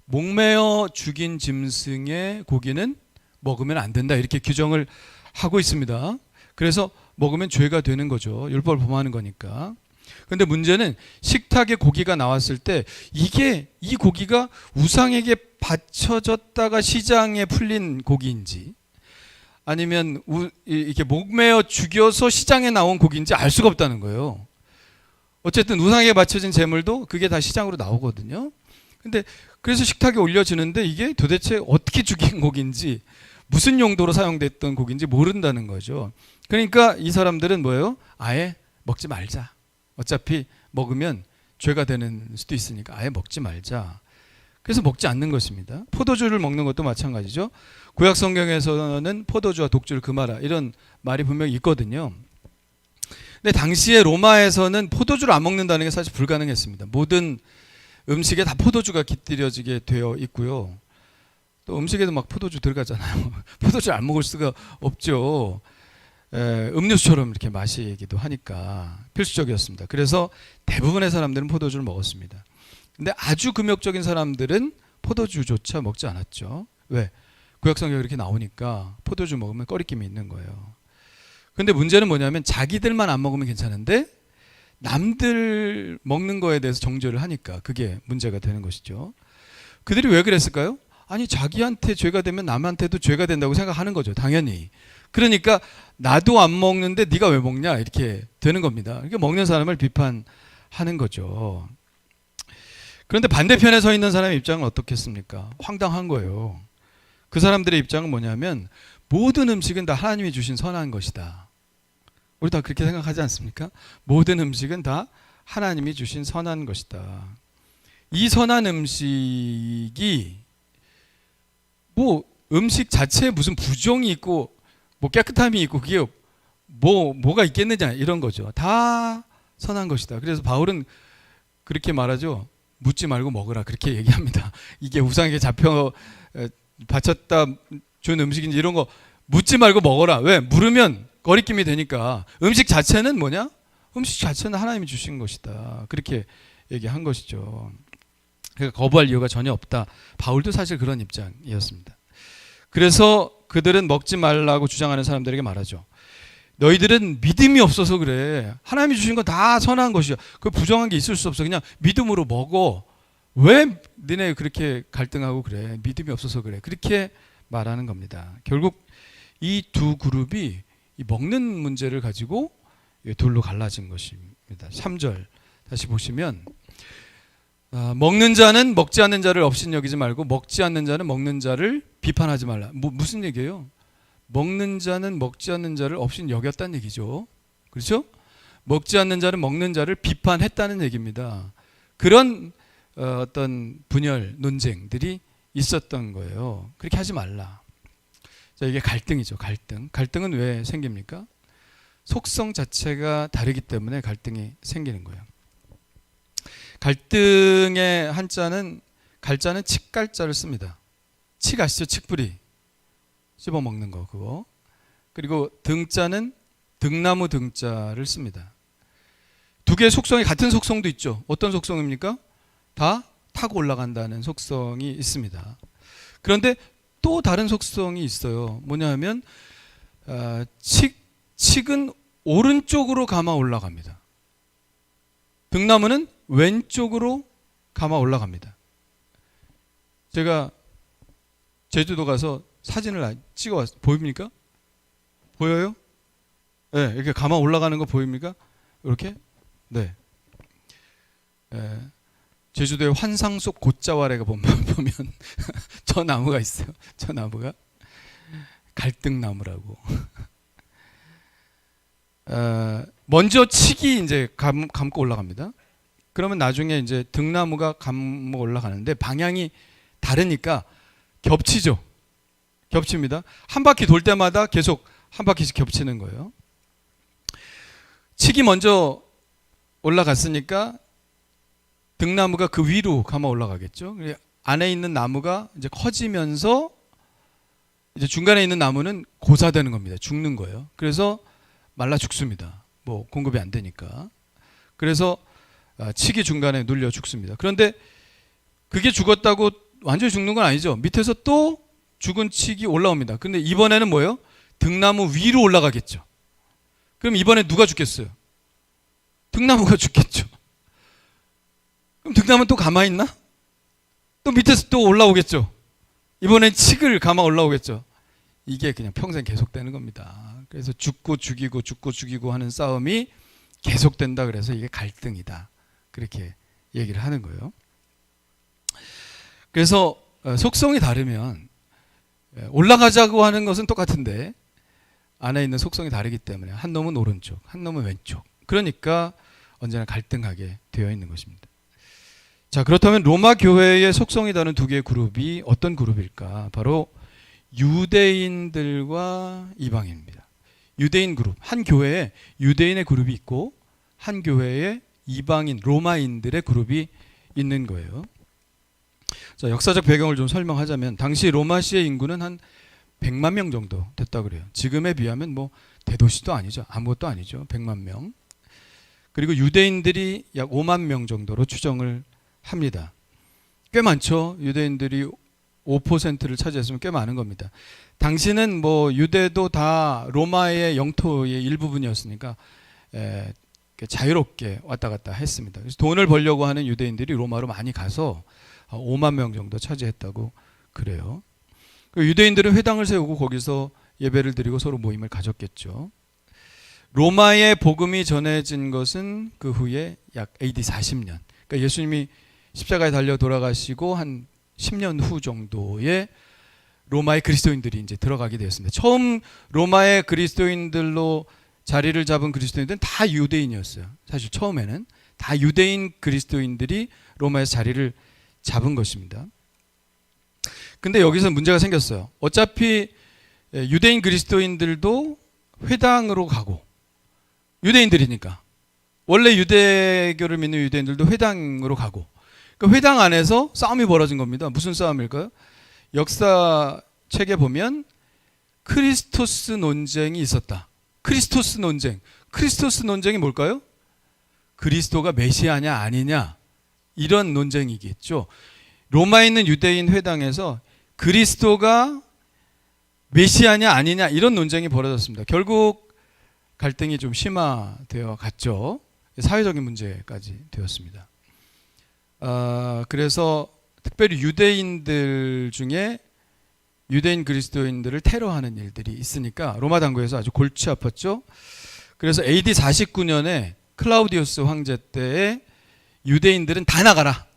목매어 죽인 짐승의 고기는 먹으면 안 된다. 이렇게 규정을 하고 있습니다. 그래서 먹으면 죄가 되는 거죠. 율법을 범하는 거니까. 그런데 문제는 식탁에 고기가 나왔을 때 이 고기가 우상에게 바쳐졌다가 시장에 풀린 고기인지 아니면 이렇게 목매어 죽여서 시장에 나온 고기인지 알 수가 없다는 거예요. 어쨌든 우상에게 바쳐진 제물도 그게 다 시장으로 나오거든요. 근데 그래서 식탁에 올려지는데 이게 도대체 어떻게 죽인 고기인지 무슨 용도로 사용됐던 고기인지 모른다는 거죠. 그러니까 이 사람들은 뭐예요? 아예 먹지 말자. 어차피 먹으면 죄가 되는 수도 있으니까 아예 먹지 말자. 그래서 먹지 않는 것입니다. 포도주를 먹는 것도 마찬가지죠. 구약 성경에서는 포도주와 독주를 금하라 이런 말이 분명히 있거든요. 근데 당시에 로마에서는 포도주를 안 먹는다는 게 사실 불가능했습니다. 모든 음식에 다 포도주가 깃들여지게 되어 있고요. 또 음식에도 막 포도주 들어가잖아요. 포도주 안 먹을 수가 없죠. 음료수처럼 이렇게 마시기도 하니까 필수적이었습니다. 그래서 대부분의 사람들은 포도주를 먹었습니다. 근데 아주 금욕적인 사람들은 포도주조차 먹지 않았죠. 왜? 구약성경에 이렇게 나오니까 포도주 먹으면 꺼리낌이 있는 거예요. 근데 문제는 뭐냐면 자기들만 안 먹으면 괜찮은데 남들 먹는 거에 대해서 정죄를 하니까 그게 문제가 되는 것이죠. 그들이 왜 그랬을까요? 아니 자기한테 죄가 되면 남한테도 죄가 된다고 생각하는 거죠. 당연히. 그러니까 나도 안 먹는데 네가 왜 먹냐 이렇게 되는 겁니다. 그러니까 먹는 사람을 비판하는 거죠. 그런데 반대편에 서 있는 사람의 입장은 어떻겠습니까? 황당한 거예요. 그 사람들의 입장은 뭐냐면 모든 음식은 다 하나님이 주신 선한 것이다. 우리 다 그렇게 생각하지 않습니까? 모든 음식은 다 하나님이 주신 선한 것이다. 이 선한 음식이 뭐 음식 자체에 무슨 부정이 있고 뭐 깨끗함이 있고 그게 뭐가 있겠느냐 이런 거죠. 다 선한 것이다. 그래서 바울은 그렇게 말하죠. 묻지 말고 먹으라 그렇게 얘기합니다. 이게 우상에게 잡혀 바쳤다 준 음식인지 이런 거 묻지 말고 먹어라. 왜? 물으면 거리낌이 되니까. 음식 자체는 뭐냐? 음식 자체는 하나님이 주신 것이다. 그렇게 얘기한 것이죠. 그러니까 거부할 이유가 전혀 없다. 바울도 사실 그런 입장이었습니다. 그래서 그들은 먹지 말라고 주장하는 사람들에게 말하죠. 너희들은 믿음이 없어서 그래. 하나님이 주신 건 다 선한 것이야. 그 부정한 게 있을 수 없어. 그냥 믿음으로 먹어. 왜 너네 그렇게 갈등하고 그래? 믿음이 없어서 그래. 그렇게 말하는 겁니다. 결국 이 두 그룹이 이 먹는 문제를 가지고 둘로 갈라진 것입니다. 3절 다시 보시면 먹는 자는 먹지 않는 자를 업신여기지 말고 먹지 않는 자는 먹는 자를 비판하지 말라. 무슨 얘기예요? 먹는 자는 먹지 않는 자를 업신여겼다는 얘기죠. 그렇죠? 먹지 않는 자는 먹는 자를 비판했다는 얘기입니다. 그런 어떤 분열, 논쟁들이 있었던 거예요. 그렇게 하지 말라. 자, 이게 갈등이죠. 갈등. 갈등은 왜 생깁니까? 속성 자체가 다르기 때문에 갈등이 생기는 거예요. 갈등의 한자는 갈자는 칡갈자를 씁니다. 칡 아시죠? 칡뿌리 씹어 먹는 거 그거. 그리고 등자는 등나무 등자를 씁니다. 두 개의 속성이 같은 속성도 있죠. 어떤 속성입니까? 다 타고 올라간다는 속성이 있습니다. 그런데 또 다른 속성이 있어요. 뭐냐 하면 칡은 오른쪽으로 감아 올라갑니다. 등나무는 왼쪽으로 감아 올라갑니다. 제가 제주도 가서 사진을 찍어왔어요. 보입니까? 보여요? 네, 이렇게 감아 올라가는 거 보입니까? 이렇게? 네. 제주도의 환상 속 곶자왈에가 보면 저 나무가 있어요. 저 나무가 갈등나무라고. 먼저 칡이 이제 감고 올라갑니다. 그러면 나중에 이제 등나무가 감고 올라가는데 방향이 다르니까 겹치죠. 겹칩니다. 한 바퀴 돌 때마다 계속 한 바퀴씩 겹치는 거예요. 칡이 먼저 올라갔으니까 등나무가 그 위로 감아 올라가겠죠. 안에 있는 나무가 이제 커지면서 이제 중간에 있는 나무는 고사되는 겁니다. 죽는 거예요. 그래서 말라 죽습니다. 뭐 공급이 안 되니까. 그래서 칡이 중간에 눌려 죽습니다. 그런데 그게 죽었다고 완전히 죽는 건 아니죠. 밑에서 또 죽은 칡이 올라옵니다. 근데 이번에는 뭐예요? 등나무 위로 올라가겠죠. 그럼 이번에 누가 죽겠어요? 등나무가 죽겠죠. 그럼 등나무는 또 가만히 있나? 또 밑에서 또 올라오겠죠. 이번엔 칡을 감아 올라오겠죠. 이게 그냥 평생 계속되는 겁니다. 그래서 죽고 죽이고 하는 싸움이 계속된다. 그래서 이게 갈등이다. 그렇게 얘기를 하는 거예요. 그래서 속성이 다르면 올라가자고 하는 것은 똑같은데 안에 있는 속성이 다르기 때문에 한 놈은 오른쪽, 한 놈은 왼쪽. 그러니까 언제나 갈등하게 되어 있는 것입니다. 자, 그렇다면 로마 교회의 속성이 다른 두 개의 그룹이 어떤 그룹일까? 바로 유대인들과 이방인입니다. 유대인 그룹, 한 교회에 유대인의 그룹이 있고 한 교회에 이방인, 로마인들의 그룹이 있는 거예요. 자, 역사적 배경을 좀 설명하자면 당시 로마시의 인구는 한 100만 명 정도 됐다 그래요. 지금에 비하면 뭐 대도시도 아니죠. 아무것도 아니죠. 100만 명. 그리고 유대인들이 약 5만 명 정도로 추정을 합니다. 꽤 많죠. 유대인들이 5%를 차지했으면 꽤 많은 겁니다. 당시는 뭐 유대도 다 로마의 영토의 일부분이었으니까 자유롭게 왔다 갔다 했습니다. 그래서 돈을 벌려고 하는 유대인들이 로마로 많이 가서 5만 명 정도 차지했다고 그래요. 유대인들은 회당을 세우고 거기서 예배를 드리고 서로 모임을 가졌겠죠. 로마의 복음이 전해진 것은 그 후에 약 AD 40년. 그러니까 예수님이 십자가에 달려 돌아가시고 한 10년 후 정도에 로마의 그리스도인들이 이제 들어가게 되었습니다. 처음 로마의 그리스도인들로 자리를 잡은 그리스도인들은 다 유대인이었어요. 사실 처음에는 다 유대인 그리스도인들이 로마에서 자리를 잡은 것입니다. 근데 여기서 문제가 생겼어요. 어차피 유대인 그리스도인들도 회당으로 가고 유대인들이니까 원래 유대교를 믿는 유대인들도 회당으로 가고 그 회당 안에서 싸움이 벌어진 겁니다. 무슨 싸움일까요? 역사책에 보면 크리스토스 논쟁이 있었다. 크리스토스 논쟁. 크리스토스 논쟁이 뭘까요? 그리스도가 메시아냐 아니냐 이런 논쟁이겠죠. 로마에 있는 유대인 회당에서 그리스도가 메시아냐 아니냐 이런 논쟁이 벌어졌습니다. 결국 갈등이 좀 심화되어 갔죠. 사회적인 문제까지 되었습니다. 그래서 특별히 유대인들 중에 유대인 그리스도인들을 테러하는 일들이 있으니까 로마 당국에서 아주 골치 아팠죠. 그래서 AD 49년에 클라우디우스 황제 때에 유대인들은 다 나가라.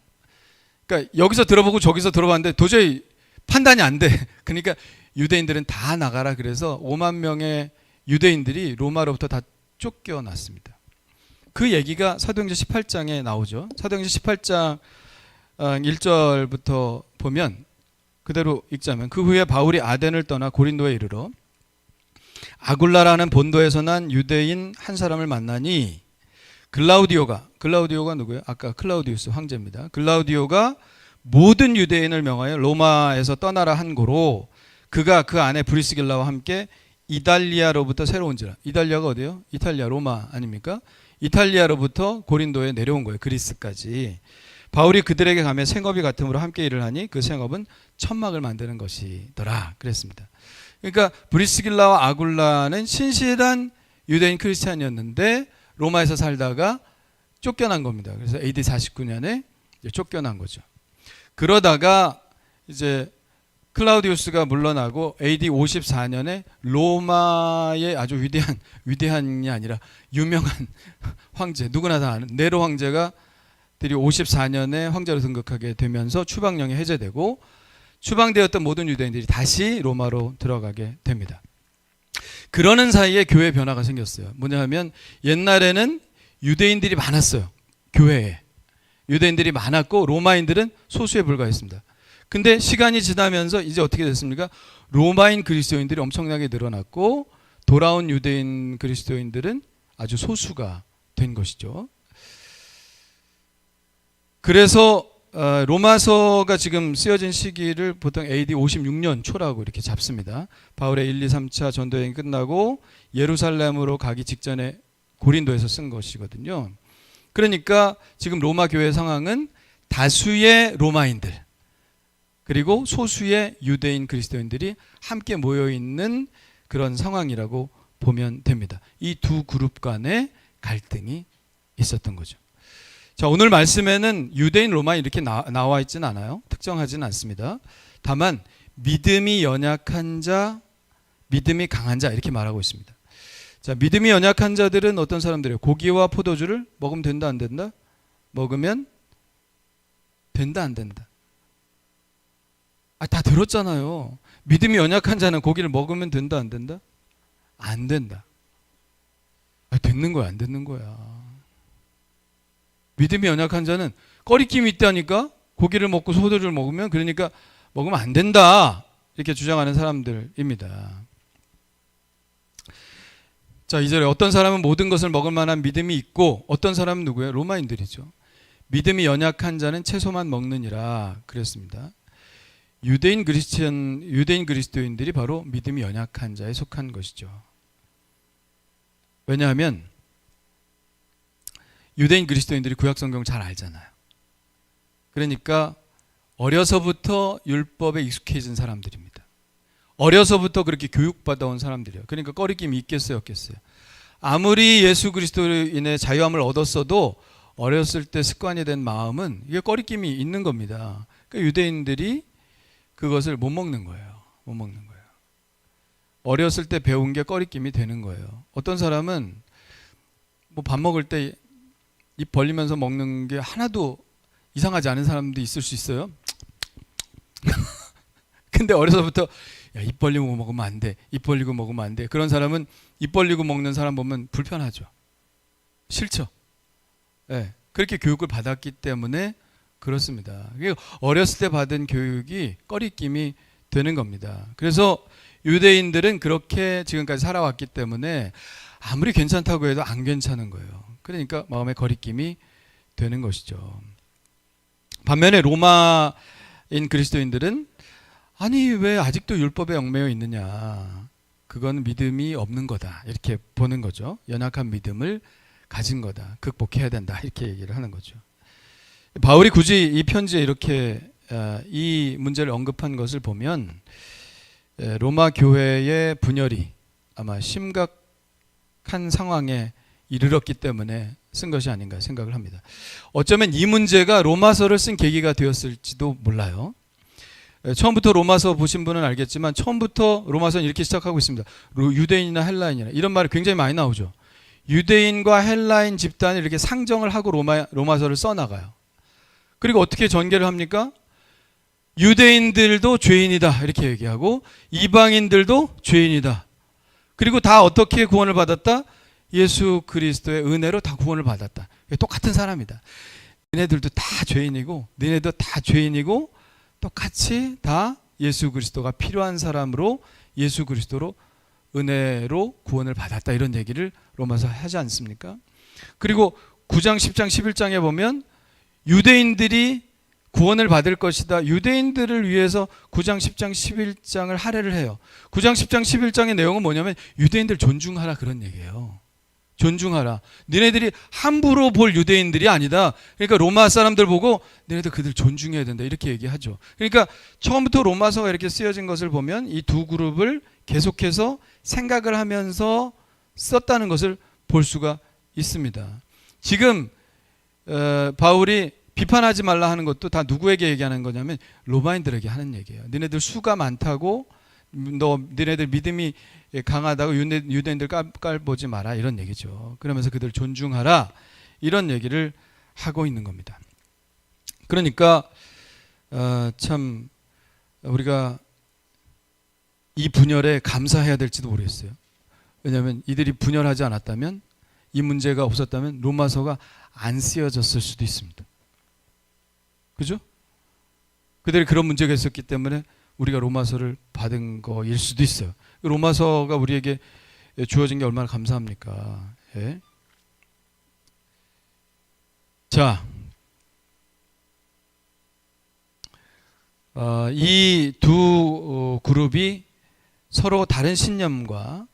그러니까 여기서 들어보고 저기서 들어봤는데 도저히 판단이 안 돼. 그러니까 유대인들은 다 나가라. 그래서 5만 명의 유대인들이 로마로부터 다 쫓겨났습니다. 그 얘기가 사도행전 18장에 나오죠. 사도행전 18장 1절부터 보면 그대로 읽자면 그 후에 바울이 아덴을 떠나 고린도에 이르러 아굴라라는 본도에서 난 유대인 한 사람을 만나니 글라우디오가 누구예요? 아까 클라우디우스 황제입니다. 글라우디오가 모든 유대인을 명하여 로마에서 떠나라 한 고로 그가 그 안에 브리스길라와 함께 이달리아로부터 새로 온지라. 이달리아가 어디예요? 이탈리아 로마 아닙니까? 이탈리아로부터 고린도에 내려온 거예요. 그리스까지. 바울이 그들에게 가며 생업이 같음으로 함께 일을 하니 그 생업은 천막을 만드는 것이더라. 그랬습니다. 그러니까 브리스길라와 아굴라는 신실한 유대인 크리스찬이었는데 로마에서 살다가 쫓겨난 겁니다. 그래서 AD 49년에 쫓겨난 거죠. 그러다가 이제 클라우디우스가 물러나고 AD 54년에 로마의 아주 위대한이 아니라 유명한 황제, 누구나 다 아는 네로 황제가 들이 54년에 황제로 등극하게 되면서 추방령이 해제되고 추방되었던 모든 유대인들이 다시 로마로 들어가게 됩니다. 그러는 사이에 교회 변화가 생겼어요. 뭐냐 하면 옛날에는 유대인들이 많았어요. 교회에. 유대인들이 많았고 로마인들은 소수에 불과했습니다. 근데 시간이 지나면서 이제 어떻게 됐습니까? 로마인 그리스도인들이 엄청나게 늘어났고 돌아온 유대인 그리스도인들은 아주 소수가 된 것이죠. 그래서 로마서가 지금 쓰여진 시기를 보통 AD 56년 초라고 이렇게 잡습니다. 바울의 1, 2, 3차 전도여행이 끝나고 예루살렘으로 가기 직전에 고린도에서 쓴 것이거든요. 그러니까 지금 로마 교회 상황은 다수의 로마인들 그리고 소수의 유대인 그리스도인들이 함께 모여있는 그런 상황이라고 보면 됩니다. 이 두 그룹 간의 갈등이 있었던 거죠. 자, 오늘 말씀에는 유대인, 로마인 이렇게 나와 있지는 않아요. 특정하지는 않습니다. 다만 믿음이 연약한 자, 믿음이 강한 자 이렇게 말하고 있습니다. 자, 믿음이 연약한 자들은 어떤 사람들이에요? 고기와 포도주를 먹으면 된다 안 된다? 먹으면 된다 안 된다? 다 들었잖아요. 믿음이 연약한 자는 고기를 먹으면 된다 안 된다? 안 된다. 됐는 거야 안 됐는 거야? 믿음이 연약한 자는 꺼리낌이 있다니까. 고기를 먹고 소들을 먹으면 그러니까 먹으면 안 된다 이렇게 주장하는 사람들입니다. 자, 2절에 어떤 사람은 모든 것을 먹을 만한 믿음이 있고 어떤 사람은 누구예요? 로마인들이죠. 믿음이 연약한 자는 채소만 먹느니라 그랬습니다. 유대인 그리스도인들이 바로 믿음이 연약한 자에 속한 것이죠. 왜냐하면 유대인 그리스도인들이 구약 성경을 잘 알잖아요. 그러니까 어려서부터 율법에 익숙해진 사람들입니다. 어려서부터 그렇게 교육받아온 사람들이에요. 그러니까 꺼리낌이 있겠어요, 없겠어요? 아무리 예수 그리스도로 인해 자유함을 얻었어도 어렸을 때 습관이 된 마음은 이게 꺼리낌이 있는 겁니다. 그러니까 유대인들이 그것을 못 먹는 거예요. 못 먹는 거예요. 어렸을 때 배운 게 꺼리낌이 되는 거예요. 어떤 사람은 뭐 밥 먹을 때 입 벌리면서 먹는 게 하나도 이상하지 않은 사람도 있을 수 있어요. 근데 어려서부터 야, 입 벌리고 먹으면 안 돼. 입 벌리고 먹으면 안 돼. 그런 사람은 입 벌리고 먹는 사람 보면 불편하죠. 싫죠. 네, 그렇게 교육을 받았기 때문에 그렇습니다. 어렸을 때 받은 교육이 꺼리낌이 되는 겁니다. 그래서 유대인들은 그렇게 지금까지 살아왔기 때문에 아무리 괜찮다고 해도 안 괜찮은 거예요. 그러니까 마음의 거리낌이 되는 것이죠. 반면에 로마인 그리스도인들은 아니 왜 아직도 율법에 얽매여 있느냐, 그건 믿음이 없는 거다 이렇게 보는 거죠. 연약한 믿음을 가진 거다, 극복해야 된다 이렇게 얘기를 하는 거죠. 바울이 굳이 이 편지에 이렇게 이 문제를 언급한 것을 보면 로마 교회의 분열이 아마 심각한 상황에 이르렀기 때문에 쓴 것이 아닌가 생각을 합니다. 어쩌면 이 문제가 로마서를 쓴 계기가 되었을지도 몰라요. 처음부터 로마서 보신 분은 알겠지만 처음부터 로마서는 이렇게 시작하고 있습니다. 유대인이나 헬라인이나 이런 말이 굉장히 많이 나오죠. 유대인과 헬라인 집단이 이렇게 상정을 하고 로마서를 써나가요. 그리고 어떻게 전개를 합니까? 유대인들도 죄인이다 이렇게 얘기하고 이방인들도 죄인이다. 그리고 다 어떻게 구원을 받았다? 예수 그리스도의 은혜로 다 구원을 받았다. 똑같은 사람이다. 너네들도 다 죄인이고 너네도 다 죄인이고 똑같이 다 예수 그리스도가 필요한 사람으로 예수 그리스도로 은혜로 구원을 받았다 이런 얘기를 로마서 하지 않습니까? 그리고 9장 10장 11장에 보면 유대인들이 구원을 받을 것이다. 유대인들을 위해서 9장 10장 11장을 할애를 해요. 9장 10장 11장의 내용은 뭐냐면 유대인들 존중하라 그런 얘기예요. 존중하라. 너네들이 함부로 볼 유대인들이 아니다. 그러니까 로마 사람들 보고 너네들 그들 존중해야 된다 이렇게 얘기하죠. 그러니까 처음부터 로마서가 이렇게 쓰여진 것을 보면 이 두 그룹을 계속해서 생각을 하면서 썼다는 것을 볼 수가 있습니다. 지금 바울이 비판하지 말라 하는 것도 다 누구에게 얘기하는 거냐면 로마인들에게 하는 얘기예요. 너네들 수가 많다고 너네들 믿음이 강하다고 유대인들 깔보지 마라 이런 얘기죠. 그러면서 그들 존중하라 이런 얘기를 하고 있는 겁니다. 그러니까 참 우리가 이 분열에 감사해야 될지도 모르겠어요. 왜냐하면 이들이 분열하지 않았다면 이 문제가 없었다면 로마서가 안 쓰여졌을 수도 있습니다. 그죠? 그들이 그런 문제가 있었기 때문에 우리가 로마서를 받은 거일 수도 있어요. 로마서가 우리에게 주어진 게 얼마나 감사합니까? 예? 자, 이 두 그룹이 서로 다른 신념과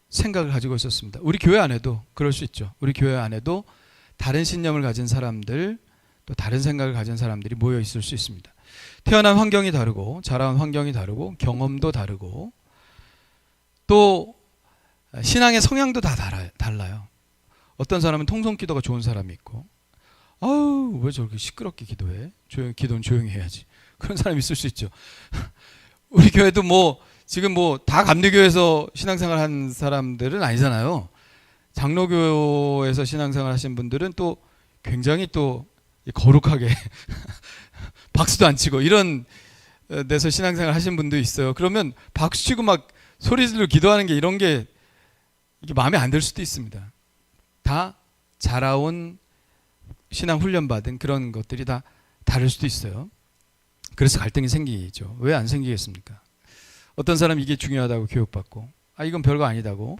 생각을 가지고 있었습니다. 우리 교회 안에도 그럴 수 있죠. 우리 교회 안에도 다른 신념을 가진 사람들, 또 다른 생각을 가진 사람들이 모여 있을 수 있습니다. 태어난 환경이 다르고 자라온 환경이 다르고 경험도 다르고 또 신앙의 성향도 다 달라요. 어떤 사람은 통성기도가 좋은 사람이 있고 아유 왜 저렇게 시끄럽게 기도해? 기도는 조용히 해야지. 그런 사람이 있을 수 있죠. 우리 교회도 지금 다 감리교에서 신앙생활 한 사람들은 아니잖아요. 장로교에서 신앙생활 하신 분들은 또 굉장히 또 거룩하게 박수도 안 치고 이런 데서 신앙생활 하신 분도 있어요. 그러면 박수 치고 막 소리 지르고 기도하는 게 이런 게 이게 마음에 안 들 수도 있습니다. 다 자라온 신앙 훈련 받은 그런 것들이 다 다를 수도 있어요. 그래서 갈등이 생기죠. 왜 안 생기겠습니까? 어떤 사람이 이게 중요하다고 교육받고 이건 별거 아니다고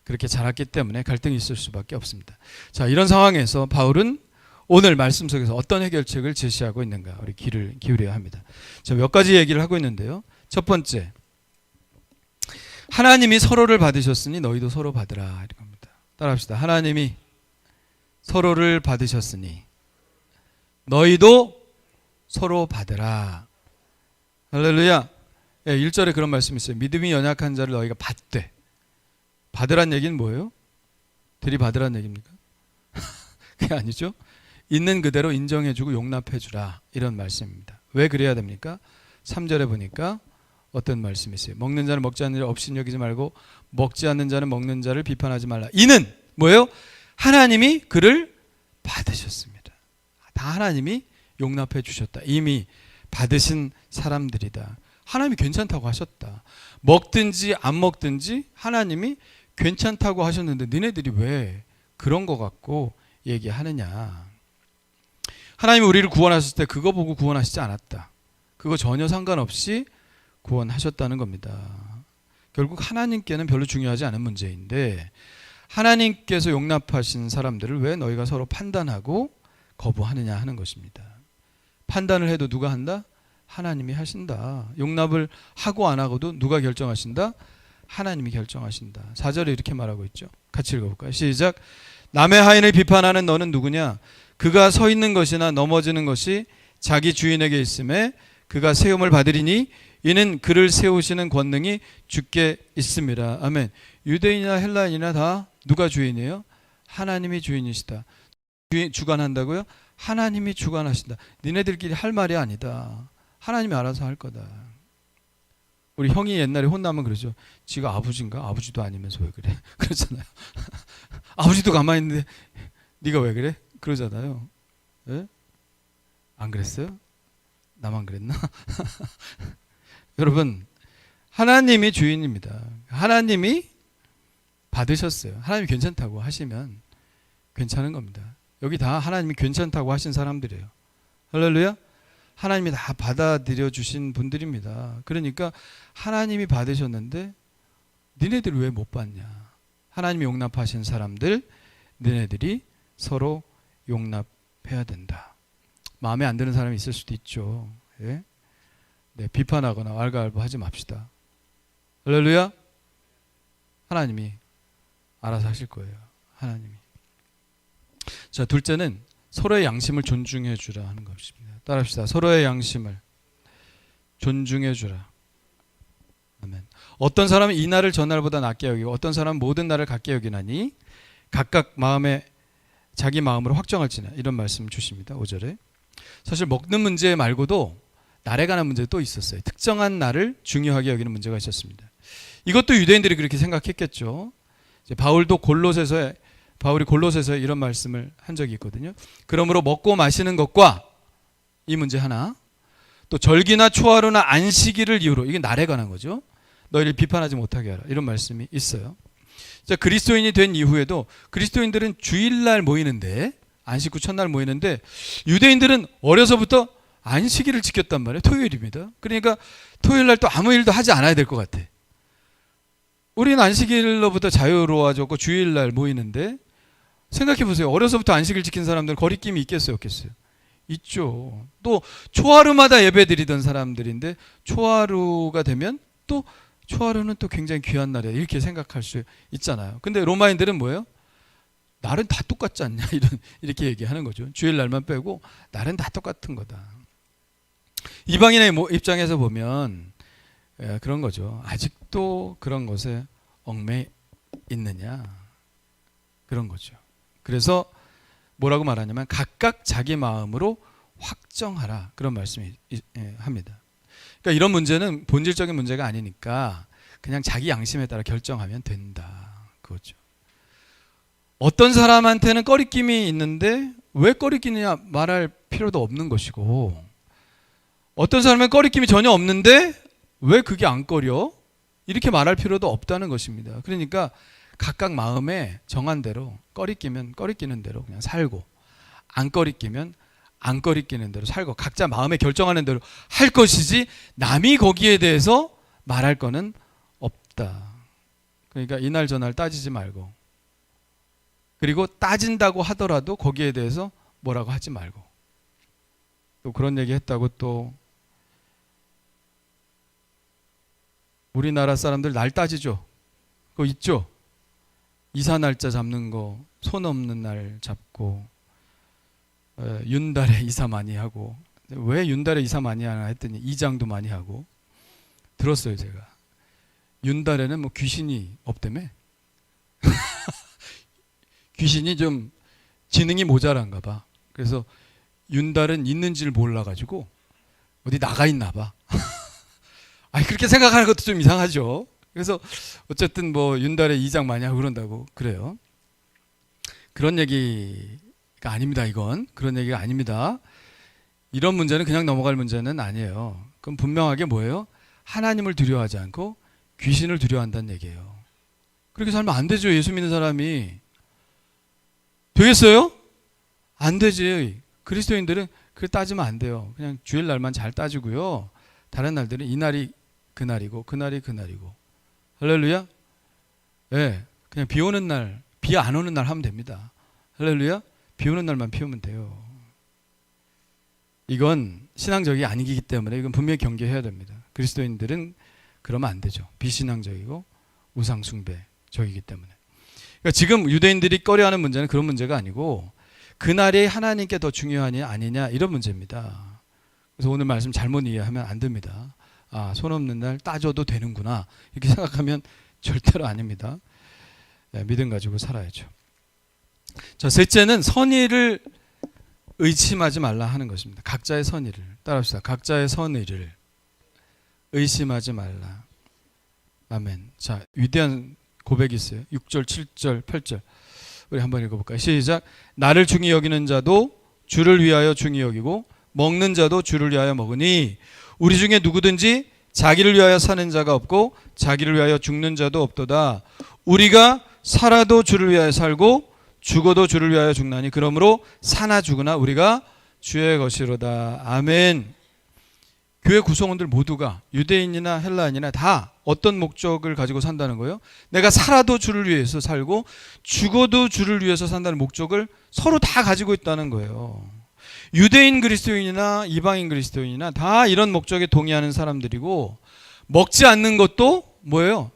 그렇게 자랐기 때문에 갈등이 있을 수밖에 없습니다. 자, 이런 상황에서 바울은 오늘 말씀 속에서 어떤 해결책을 제시하고 있는가 우리 귀를 기울여야 합니다. 자, 몇 가지 얘기를 하고 있는데요. 첫 번째, 하나님이 서로를 받으셨으니 너희도 서로 받으라 이런 겁니다. 따라합시다. 하나님이 서로를 받으셨으니 너희도 서로 받으라. 할렐루야. 1절에 그런 말씀이 있어요. 믿음이 연약한 자를 너희가 받되. 받으란 얘기는 뭐예요? 들이받으란 얘기입니까? 그게 아니죠. 있는 그대로 인정해주고 용납해주라 이런 말씀입니다. 왜 그래야 됩니까? 3절에 보니까 어떤 말씀이 있어요. 먹는 자는 먹지 않는 자를 업신여기지 말고 먹지 않는 자는 먹는 자를 비판하지 말라. 이는 뭐예요? 하나님이 그를 받으셨습니다. 다 하나님이 용납해 주셨다. 이미 받으신 사람들이다. 하나님이 괜찮다고 하셨다. 먹든지 안 먹든지 하나님이 괜찮다고 하셨는데 니네들이 왜 그런 거 갖고 얘기하느냐. 하나님이 우리를 구원하셨을 때 그거 보고 구원하시지 않았다. 그거 전혀 상관없이 구원하셨다는 겁니다. 결국 하나님께는 별로 중요하지 않은 문제인데 하나님께서 용납하신 사람들을 왜 너희가 서로 판단하고 거부하느냐 하는 것입니다. 판단을 해도 누가 한다? 하나님이 하신다. 용납을 하고 안 하고도 누가 결정하신다? 하나님이 결정하신다. 4절에 이렇게 말하고 있죠. 같이 읽어볼까요? 시작. 남의 하인을 비판하는 너는 누구냐? 그가 서 있는 것이나 넘어지는 것이 자기 주인에게 있음에 그가 세움을 받으리니 이는 그를 세우시는 권능이 주께 있습니다. 아멘. 유대인이나 헬라인이나 다 누가 주인이에요? 하나님이 주인이시다. 주관한다고요? 하나님이 주관하신다. 니네들끼리 할 말이 아니다. 하나님이 알아서 할 거다. 우리 형이 옛날에 혼나면 그러죠. 지가 아버지인가? 아버지도 아니면서 왜 그래? 그러잖아요. 아버지도 가만히 있는데 네가 왜 그래? 그러잖아요. 예? 안 그랬어요? 나만 그랬나? 여러분, 하나님이 주인입니다. 하나님이 받으셨어요. 하나님이 괜찮다고 하시면 괜찮은 겁니다. 여기 다 하나님이 괜찮다고 하신 사람들이에요. 할렐루야. 하나님이 다 받아들여 주신 분들입니다. 그러니까 하나님이 받으셨는데 니네들이 왜 못 받냐. 하나님이 용납하신 사람들 니네들이 서로 용납해야 된다. 마음에 안 드는 사람이 있을 수도 있죠. 예? 네, 비판하거나 왈가왈부하지 맙시다. 할렐루야. 하나님이 알아서 하실 거예요. 하나님이. 자, 둘째는 서로의 양심을 존중해 주라 하는 것입니다. 따라합시다. 서로의 양심을 존중해 주라. 아멘. 어떤 사람은 이 날을 저 날보다 낮게 여기고 어떤 사람은 모든 날을 같게 여기나니 각각 마음에 자기 마음으로 확정할지나 이런 말씀 주십니다. 5절에. 사실 먹는 문제 말고도 날에 관한 문제도 또 있었어요. 특정한 날을 중요하게 여기는 문제가 있었습니다. 이것도 유대인들이 그렇게 생각했겠죠. 이제 바울이 골로새서에 이런 말씀을 한 적이 있거든요. 그러므로 먹고 마시는 것과 이 문제 하나, 또 절기나 초하루나 안식일을 이유로, 이게 날에 관한 거죠. 너희를 비판하지 못하게 하라. 이런 말씀이 있어요. 자, 그리스도인이 된 이후에도 그리스도인들은 주일날 모이는데, 안식 후 첫날 모이는데 유대인들은 어려서부터 안식일을 지켰단 말이에요. 토요일입니다. 그러니까 토요일날 또 아무 일도 하지 않아야 될 것 같아. 우리는 안식일로부터 자유로워졌고 주일날 모이는데 생각해 보세요. 어려서부터 안식일 지킨 사람들은 거리낌이 있겠어요, 없겠어요? 있죠. 또 초하루마다 예배드리던 사람들인데 초하루가 되면 또 초하루는 또 굉장히 귀한 날이야. 이렇게 생각할 수 있잖아요. 근데 로마인들은 뭐예요? 날은 다 똑같지 않냐? 이렇게 얘기하는 거죠. 주일날만 빼고 날은 다 똑같은 거다. 이방인의 입장에서 보면 그런 거죠. 아직도 그런 것에 얽매 있느냐? 그런 거죠. 그래서 뭐라고 말하냐면 각각 자기 마음으로 확정하라. 그런 말씀이 합니다. 그러니까 이런 문제는 본질적인 문제가 아니니까 그냥 자기 양심에 따라 결정하면 된다. 그거죠. 어떤 사람한테는 꺼리낌이 있는데 왜 꺼리끼느냐 말할 필요도 없는 것이고, 어떤 사람은 꺼리낌이 전혀 없는데 왜 그게 안 꺼려? 이렇게 말할 필요도 없다는 것입니다. 그러니까 각각 마음에 정한 대로 꺼리끼면 꺼리끼는 대로 그냥 살고, 안 꺼리끼면 안 꺼리끼는 대로 살고 각자 마음에 결정하는 대로 할 것이지 남이 거기에 대해서 말할 거는 없다. 그러니까 이날 저날 따지지 말고, 그리고 따진다고 하더라도 거기에 대해서 뭐라고 하지 말고. 또 그런 얘기 했다고 또 우리나라 사람들 날 따지죠. 그거 있죠. 이사 날짜 잡는 거, 손 없는 날 잡고, 윤달에 이사 많이 하고. 왜 윤달에 이사 많이 하나 했더니 이장도 많이 하고. 들었어요 제가. 윤달에는 뭐 귀신이 없다며. 귀신이 좀 지능이 모자란가 봐. 그래서 윤달은 있는지를 몰라가지고 어디 나가 있나 봐. 아니 그렇게 생각하는 것도 좀 이상하죠. 그래서 어쨌든 뭐 윤달에 이장 많이 하고 그런다고 그래요. 그런 얘기가 아닙니다. 이건 그런 얘기가 아닙니다. 이런 문제는 그냥 넘어갈 문제는 아니에요. 그럼 분명하게 뭐예요? 하나님을 두려워하지 않고 귀신을 두려워한다는 얘기예요. 그렇게 살면 안 되죠. 예수 믿는 사람이. 되겠어요? 안 되지. 그리스도인들은 그렇게 따지면 안 돼요. 그냥 주일날만 잘 따지고요. 다른 날들은 이날이 그날이고 그날이 그날이고. 할렐루야. 네, 그냥 비 오는 날, 비 안 오는 날 하면 됩니다. 할렐루야. 비 오는 날만 피우면 돼요. 이건 신앙적이 아니기 때문에 이건 분명히 경계해야 됩니다. 그리스도인들은 그러면 안 되죠. 비신앙적이고 우상숭배적이기 때문에. 그러니까 지금 유대인들이 꺼려하는 문제는 그런 문제가 아니고 그날이 하나님께 더 중요하냐 아니냐 이런 문제입니다. 그래서 오늘 말씀 잘못 이해하면 안 됩니다. 아, 손 없는 날 따져도 되는구나 이렇게 생각하면 절대로 아닙니다. 네, 믿음 가지고 살아야죠. 자, 셋째는 선의를 의심하지 말라 하는 것입니다. 각자의 선의를 따라합시다. 각자의 선의를 의심하지 말라. 아멘. 자, 위대한 고백이 있어요. 6절, 7절, 8절. 우리 한번 읽어볼까요? 시작. 나를 중히 여기는 자도 주를 위하여 중히 여기고 먹는 자도 주를 위하여 먹으니 우리 중에 누구든지 자기를 위하여 사는 자가 없고 자기를 위하여 죽는 자도 없도다. 우리가 살아도 주를 위하여 살고 죽어도 주를 위하여 죽나니 그러므로 사나 죽으나 우리가 주의 것이로다. 아멘. 교회 구성원들 모두가 유대인이나 헬라인이나 다 어떤 목적을 가지고 산다는 거예요? 내가 살아도 주를 위해서 살고 죽어도 주를 위해서 산다는 목적을 서로 다 가지고 있다는 거예요. 유대인 그리스도인이나 이방인 그리스도인이나 다 이런 목적에 동의하는 사람들이고 먹지 않는 것도 뭐예요?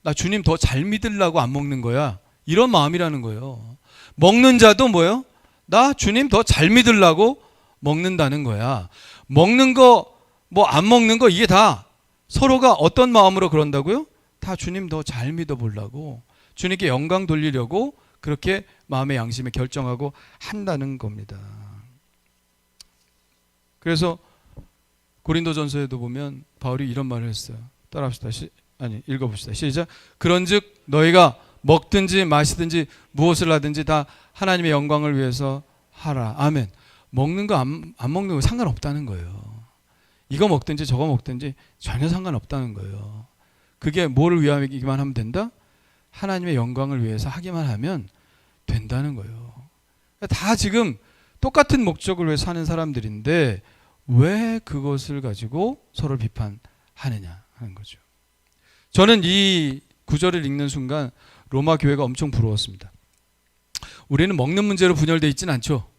나 주님 더 잘 믿으려고 안 먹는 거야. 이런 마음이라는 거예요. 먹는 자도 뭐예요? 나 주님 더 잘 믿으려고 먹는다는 거야. 먹는 거 뭐 안 먹는 거 이게 다 서로가 어떤 마음으로 그런다고요? 다 주님 더 잘 믿어보려고 주님께 영광 돌리려고 그렇게 마음의 양심에 결정하고 한다는 겁니다. 그래서 고린도전서에도 보면 바울이 이런 말을 했어요. 따라합시다. 읽어봅시다. 시작. 그런즉 너희가 먹든지 마시든지 무엇을 하든지 다 하나님의 영광을 위해서 하라. 아멘. 먹는 거 안 먹는 거 상관없다는 거예요. 이거 먹든지 저거 먹든지 전혀 상관없다는 거예요. 그게 뭐를 위하기만 하면 된다? 하나님의 영광을 위해서 하기만 하면 된다는 거예요. 다 지금 똑같은 목적을 위해 사는 사람들인데 왜 그것을 가지고 서로 비판하느냐 하는 거죠. 저는 이 구절을 읽는 순간 로마 교회가 엄청 부러웠습니다. 우리는 먹는 문제로 분열되어 있지는 않죠.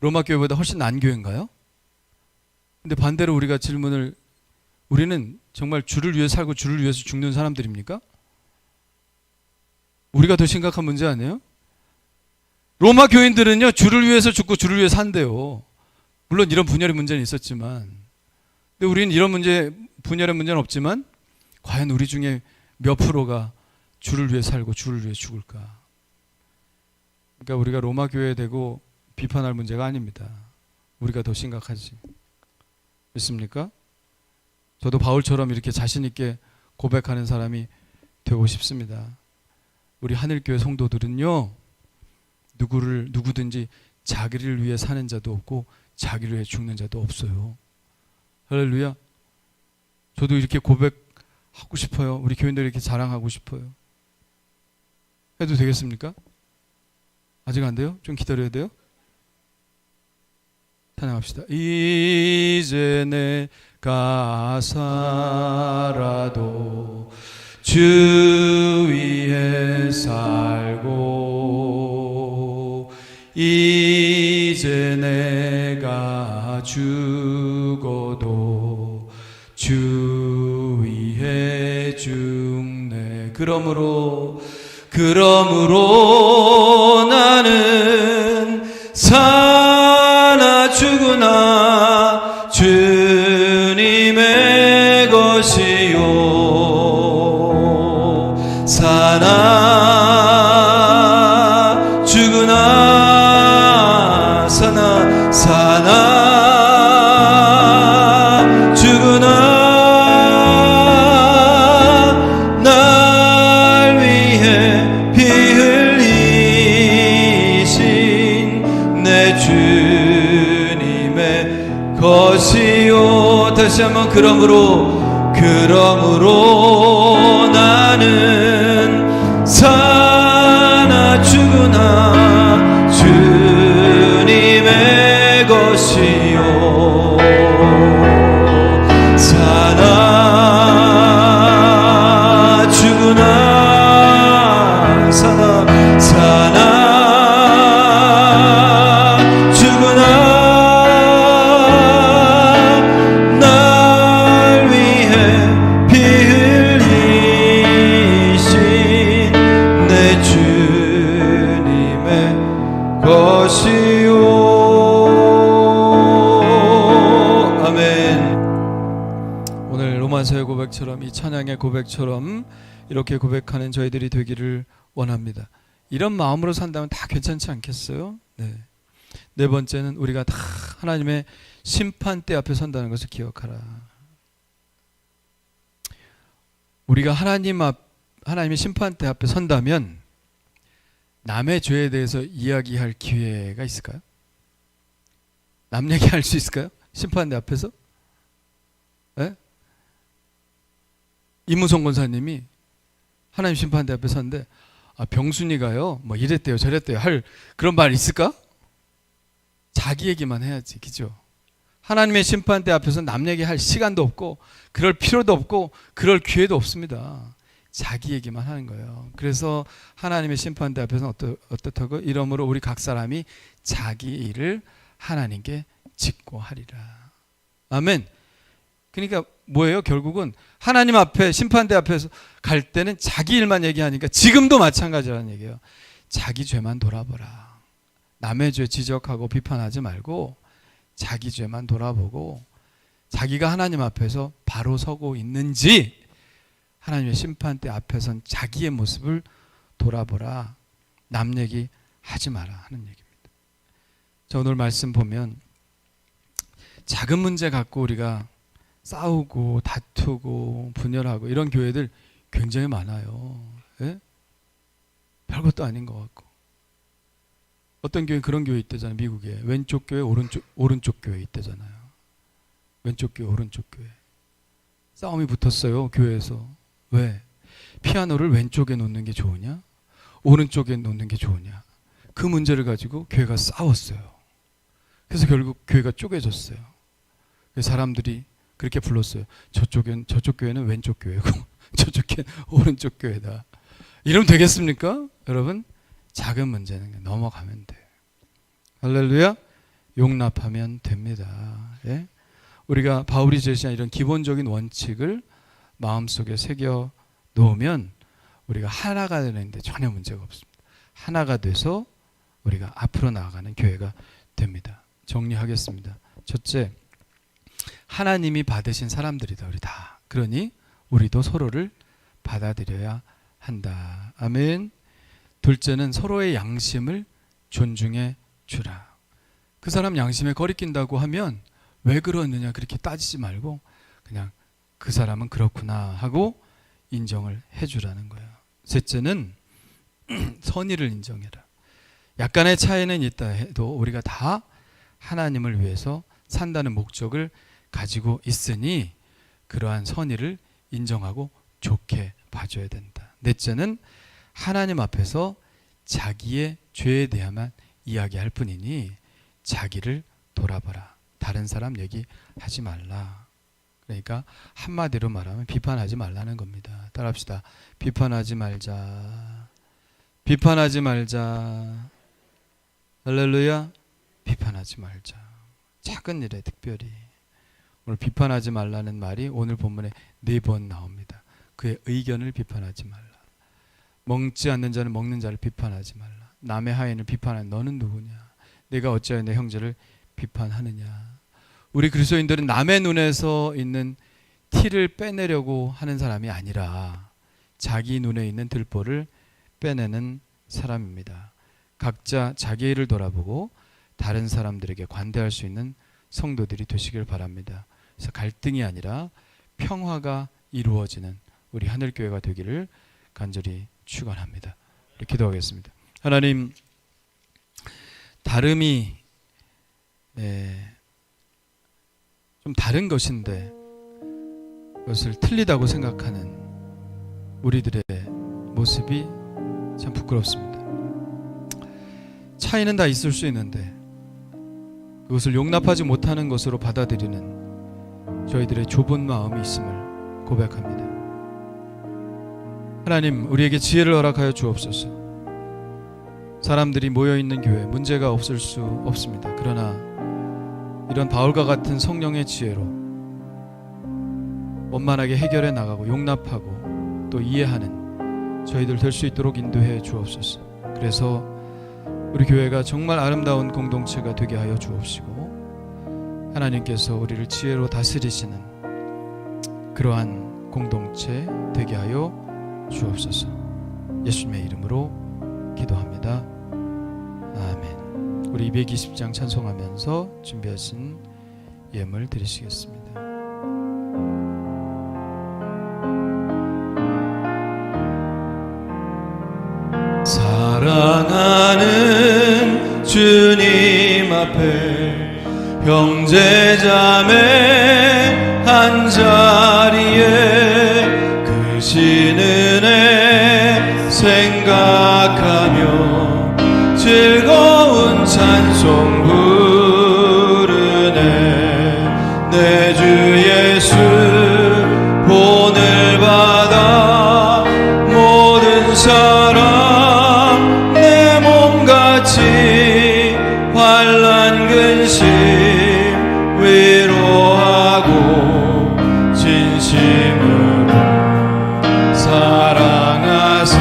로마 교회보다 훨씬 나은 교회인가요? 근데 반대로 우리가 질문을, 우리는 정말 주를 위해 살고 주를 위해서 죽는 사람들입니까? 우리가 더 심각한 문제 아니에요? 로마 교인들은요 주를 위해서 죽고 주를 위해서 산대요. 물론 이런 분열의 문제는 있었지만, 근데 우리는 이런 문제, 분열의 문제는 없지만 과연 우리 중에 몇 프로가 주를 위해 살고 주를 위해 죽을까? 그러니까 우리가 로마 교회 되고 비판할 문제가 아닙니다. 우리가 더 심각하지. 믿습니까? 저도 바울처럼 이렇게 자신 있게 고백하는 사람이 되고 싶습니다. 우리 하늘교회 성도들은요 누구든지 자기를 위해 사는 자도 없고 자기를 위해 죽는 자도 없어요. 할렐루야. 저도 이렇게 고백하고 싶어요. 우리 교인들 이렇게 자랑하고 싶어요. 해도 되겠습니까? 아직 안 돼요? 좀 기다려야 돼요? 합시다. 이제 내가 살아도 주 위에 살고 이제 내가 죽어도 주 위에 죽네. 그러므로 나는 사나 죽으나 주님의 것이요 사나 죽으나 사나 죽으나 날 위해 피 흘리신 내 주님의 것이요. 다시 한번 그러므로 나는 사나 죽으나 주님의 것이요 사나 죽으나 사나 죽으나 날 위해 피 흘리신 내 주님의 것이요. 아멘. 오늘 로마서의 고백처럼 이 찬양의 고백처럼 이렇게 고백하는 저희들이 되기를 원합니다. 이런 마음으로 산다면 다 괜찮지 않겠어요? 네 번째는 우리가 다 하나님의 심판대 앞에 선다는 것을 기억하라. 우리가 하나님의 심판대 앞에 선다면 남의 죄에 대해서 이야기할 기회가 있을까요? 남 얘기할 수 있을까요? 심판대 앞에서? 네? 이무성 권사님이 하나님 심판대 앞에 섰는데 병순이가요 뭐 이랬대요 저랬대요 할 그런 말 있을까? 자기 얘기만 해야지, 그죠? 하나님의 심판대 앞에서 남 얘기할 시간도 없고 그럴 필요도 없고 그럴 기회도 없습니다. 자기 얘기만 하는 거예요. 그래서 하나님의 심판대 앞에서는 어떻다고? 이러므로 우리 각 사람이 자기 일을 하나님께 짓고 하리라. 아멘. 그러니까 뭐예요? 결국은 하나님 앞에 심판대 앞에서 갈 때는 자기 일만 얘기하니까 지금도 마찬가지라는 얘기예요. 자기 죄만 돌아보라. 남의 죄 지적하고 비판하지 말고 자기 죄만 돌아보고 자기가 하나님 앞에서 바로 서고 있는지 하나님의 심판대 앞에선 자기의 모습을 돌아보라. 남 얘기 하지 마라 하는 얘기입니다. 자, 오늘 말씀 보면 작은 문제 갖고 우리가 싸우고 다투고 분열하고 이런 교회들 굉장히 많아요. 예? 별것도 아닌 것 같고. 어떤 교회 그런 교회 있대잖아요. 미국에 왼쪽 교회 오른쪽 교회 있대잖아요. 왼쪽 교회 오른쪽 교회 싸움이 붙었어요. 교회에서. 왜? 피아노를 왼쪽에 놓는 게 좋으냐 오른쪽에 놓는 게 좋으냐 그 문제를 가지고 교회가 싸웠어요. 그래서 결국 교회가 쪼개졌어요. 사람들이 그렇게 불렀어요. 저쪽 교회는 왼쪽 교회고 저쪽 교회는 오른쪽 교회다. 이러면 되겠습니까? 여러분, 작은 문제는 넘어가면 돼요. 할렐루야. 용납하면 됩니다. 예? 우리가 바울이 제시한 이런 기본적인 원칙을 마음속에 새겨 놓으면 우리가 하나가 되는데 전혀 문제가 없습니다. 하나가 돼서 우리가 앞으로 나아가는 교회가 됩니다. 정리하겠습니다. 첫째, 하나님이 받으신 사람들이다. 우리 다. 그러니 우리도 서로를 받아들여야 한다. 아멘. 둘째는 서로의 양심을 존중해 주라. 그 사람 양심에 거리낀다고 하면 왜 그러느냐 그렇게 따지지 말고 그냥 그 사람은 그렇구나 하고 인정을 해주라는 거예요. 셋째는 선의를 인정해라. 약간의 차이는 있다 해도 우리가 다 하나님을 위해서 산다는 목적을 가지고 있으니 그러한 선의를 인정하고 좋게 봐줘야 된다. 넷째는 하나님 앞에서 자기의 죄에 대해만 이야기할 뿐이니 자기를 돌아봐라. 다른 사람 얘기하지 말라. 그러니까 한마디로 말하면 비판하지 말라는 겁니다. 따라합시다. 비판하지 말자. 비판하지 말자. 할렐루야. 비판하지 말자. 작은 일에 특별히. 오늘 비판하지 말라는 말이 오늘 본문에 4번 나옵니다. 그의 의견을 비판하지 말라. 먹지 않는 자는 먹는 자를 비판하지 말라. 남의 하인을 비판하는 너는 누구냐? 내가 어찌하여 내 형제를 비판하느냐? 우리 그리스도인들은 남의 눈에서 있는 티를 빼내려고 하는 사람이 아니라 자기 눈에 있는 들보를 빼내는 사람입니다. 각자 자기 일을 돌아보고 다른 사람들에게 관대할 수 있는 성도들이 되시길 바랍니다. 그래서 갈등이 아니라 평화가 이루어지는 우리 하늘교회가 되기를 간절히 축원합니다. 이렇게 기도하겠습니다. 하나님, 다름이 좀 다른 것인데 그것을 틀리다고 생각하는 우리들의 모습이 참 부끄럽습니다. 차이는 다 있을 수 있는데 그것을 용납하지 못하는 것으로 받아들이는 저희들의 좁은 마음이 있음을 고백합니다. 하나님, 우리에게 지혜를 허락하여 주옵소서. 사람들이 모여있는 교회 문제가 없을 수 없습니다. 그러나 이런 바울과 같은 성령의 지혜로 원만하게 해결해 나가고 용납하고 또 이해하는 저희들 될 수 있도록 인도해 주옵소서. 그래서 우리 교회가 정말 아름다운 공동체가 되게 하여 주옵시고 하나님께서 우리를 지혜로 다스리시는 그러한 공동체 되게 하여 주옵소서. 예수님의 이름으로 기도합니다. 아멘. 우리 220장 찬송하면서 준비하신 예물 드리시겠습니다. 사랑하는 주님 앞에 형제자매 한자리에 크신 은혜 생각하며 즐거운 찬송 부르네. 내 주 예수 본을 받아 모든 사람 내 몸같이 환난 근심 위로하고 진심으로 사랑하세.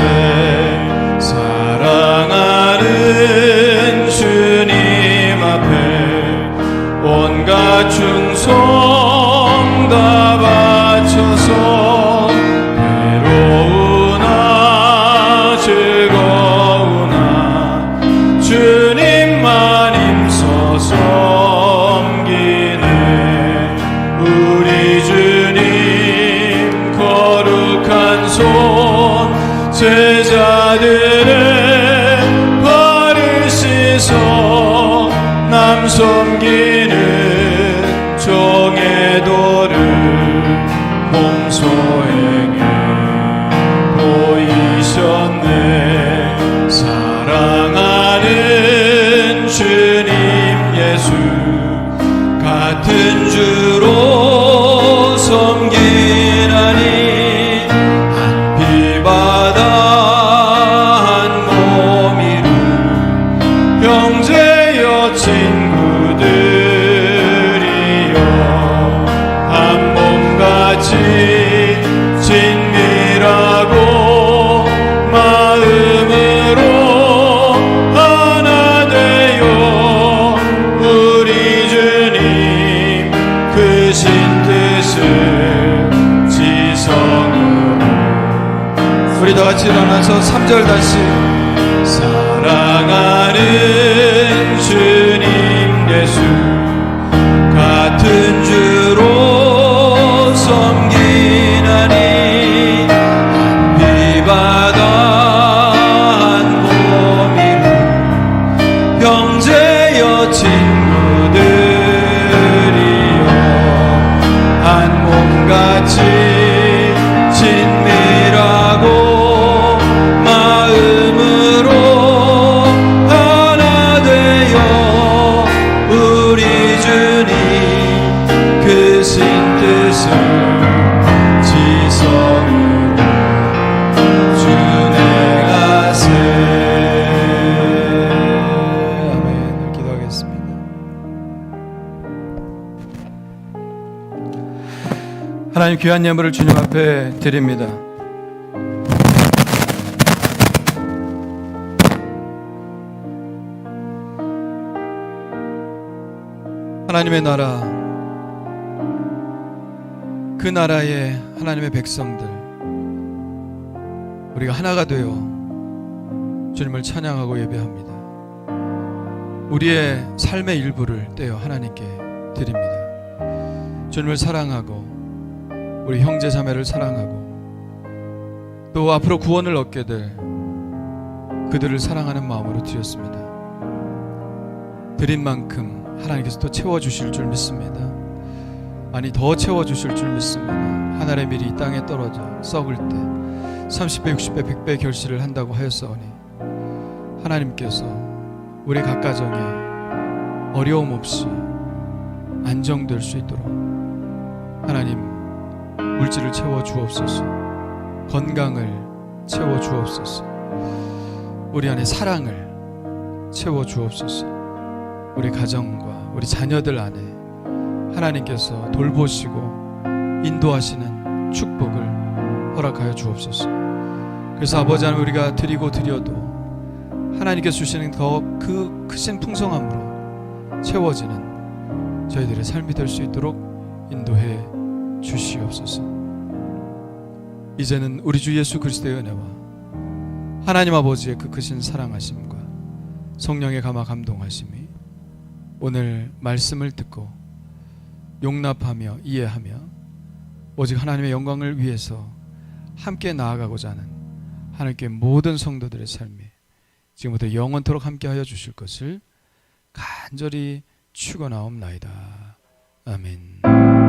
사랑하는 주님 앞에 온갖 충성 다 바쳐서 괴로우나 즐거우나 주님만 힘써 섬기네. 우리 주님 거룩한 손 제자들의 발을 씻어 남 섬기는 종의 도를 몸소행해 보이셨네. 사랑하는 주님 예수 같은 주로 섬기나니 한 피바다 한 몸이루 형제여 친구들이여 한 몸같이 친밀하고 마음으로 하나 되어 우리 주님 크신 뜻을 지성으로. 우리 다 같이 일어나서 3절 다시. 사랑하는 주님 예수 같은 주로 섬기나니 한 피바다 한 몸이루 형제여 친구들이여 한 몸같이 친밀하고 마음으로 하나 되어 우리 주님 하나님 귀한 예물을 주님 앞에 드립니다. 하나님의 나라, 그 나라의 하나님의 백성들, 우리가 하나가 되어 주님을 찬양하고 예배합니다. 우리의 삶의 일부를 떼어 하나님께 드립니다. 주님을 사랑하고 우리 형제 자매를 사랑하고 또 앞으로 구원을 얻게 될 그들을 사랑하는 마음으로 드렸습니다. 드린 만큼 하나님께서 또 채워주실 줄 믿습니다. 아니 더 채워주실 줄 믿습니다. 한 알의 밀이 이 땅에 떨어져 썩을 때 30배, 60배, 100배 결실을 한다고 하였사오니 하나님께서 우리 각 가정에 어려움 없이 안정될 수 있도록 하나님 물질을 채워 주옵소서, 건강을 채워 주옵소서, 우리 안에 사랑을 채워 주옵소서, 우리 가정과 우리 자녀들 안에 하나님께서 돌보시고 인도하시는 축복을 허락하여 주옵소서. 그래서 아버지 하나님, 우리가 드리고 드려도 하나님께서 주시는 더 그 크신 풍성함으로 채워지는 저희들의 삶이 될 수 있도록 인도해 주시옵소서. 이제는 우리 주 예수 그리스도의 은혜와 하나님 아버지의 그 크신 사랑하심과 성령의 감화 감동하심이 오늘 말씀을 듣고 용납하며 이해하며 오직 하나님의 영광을 위해서 함께 나아가고자 하는 하나님께 모든 성도들의 삶이 지금부터 영원토록 함께하여 주실 것을 간절히 축원하옵나이다. 아멘.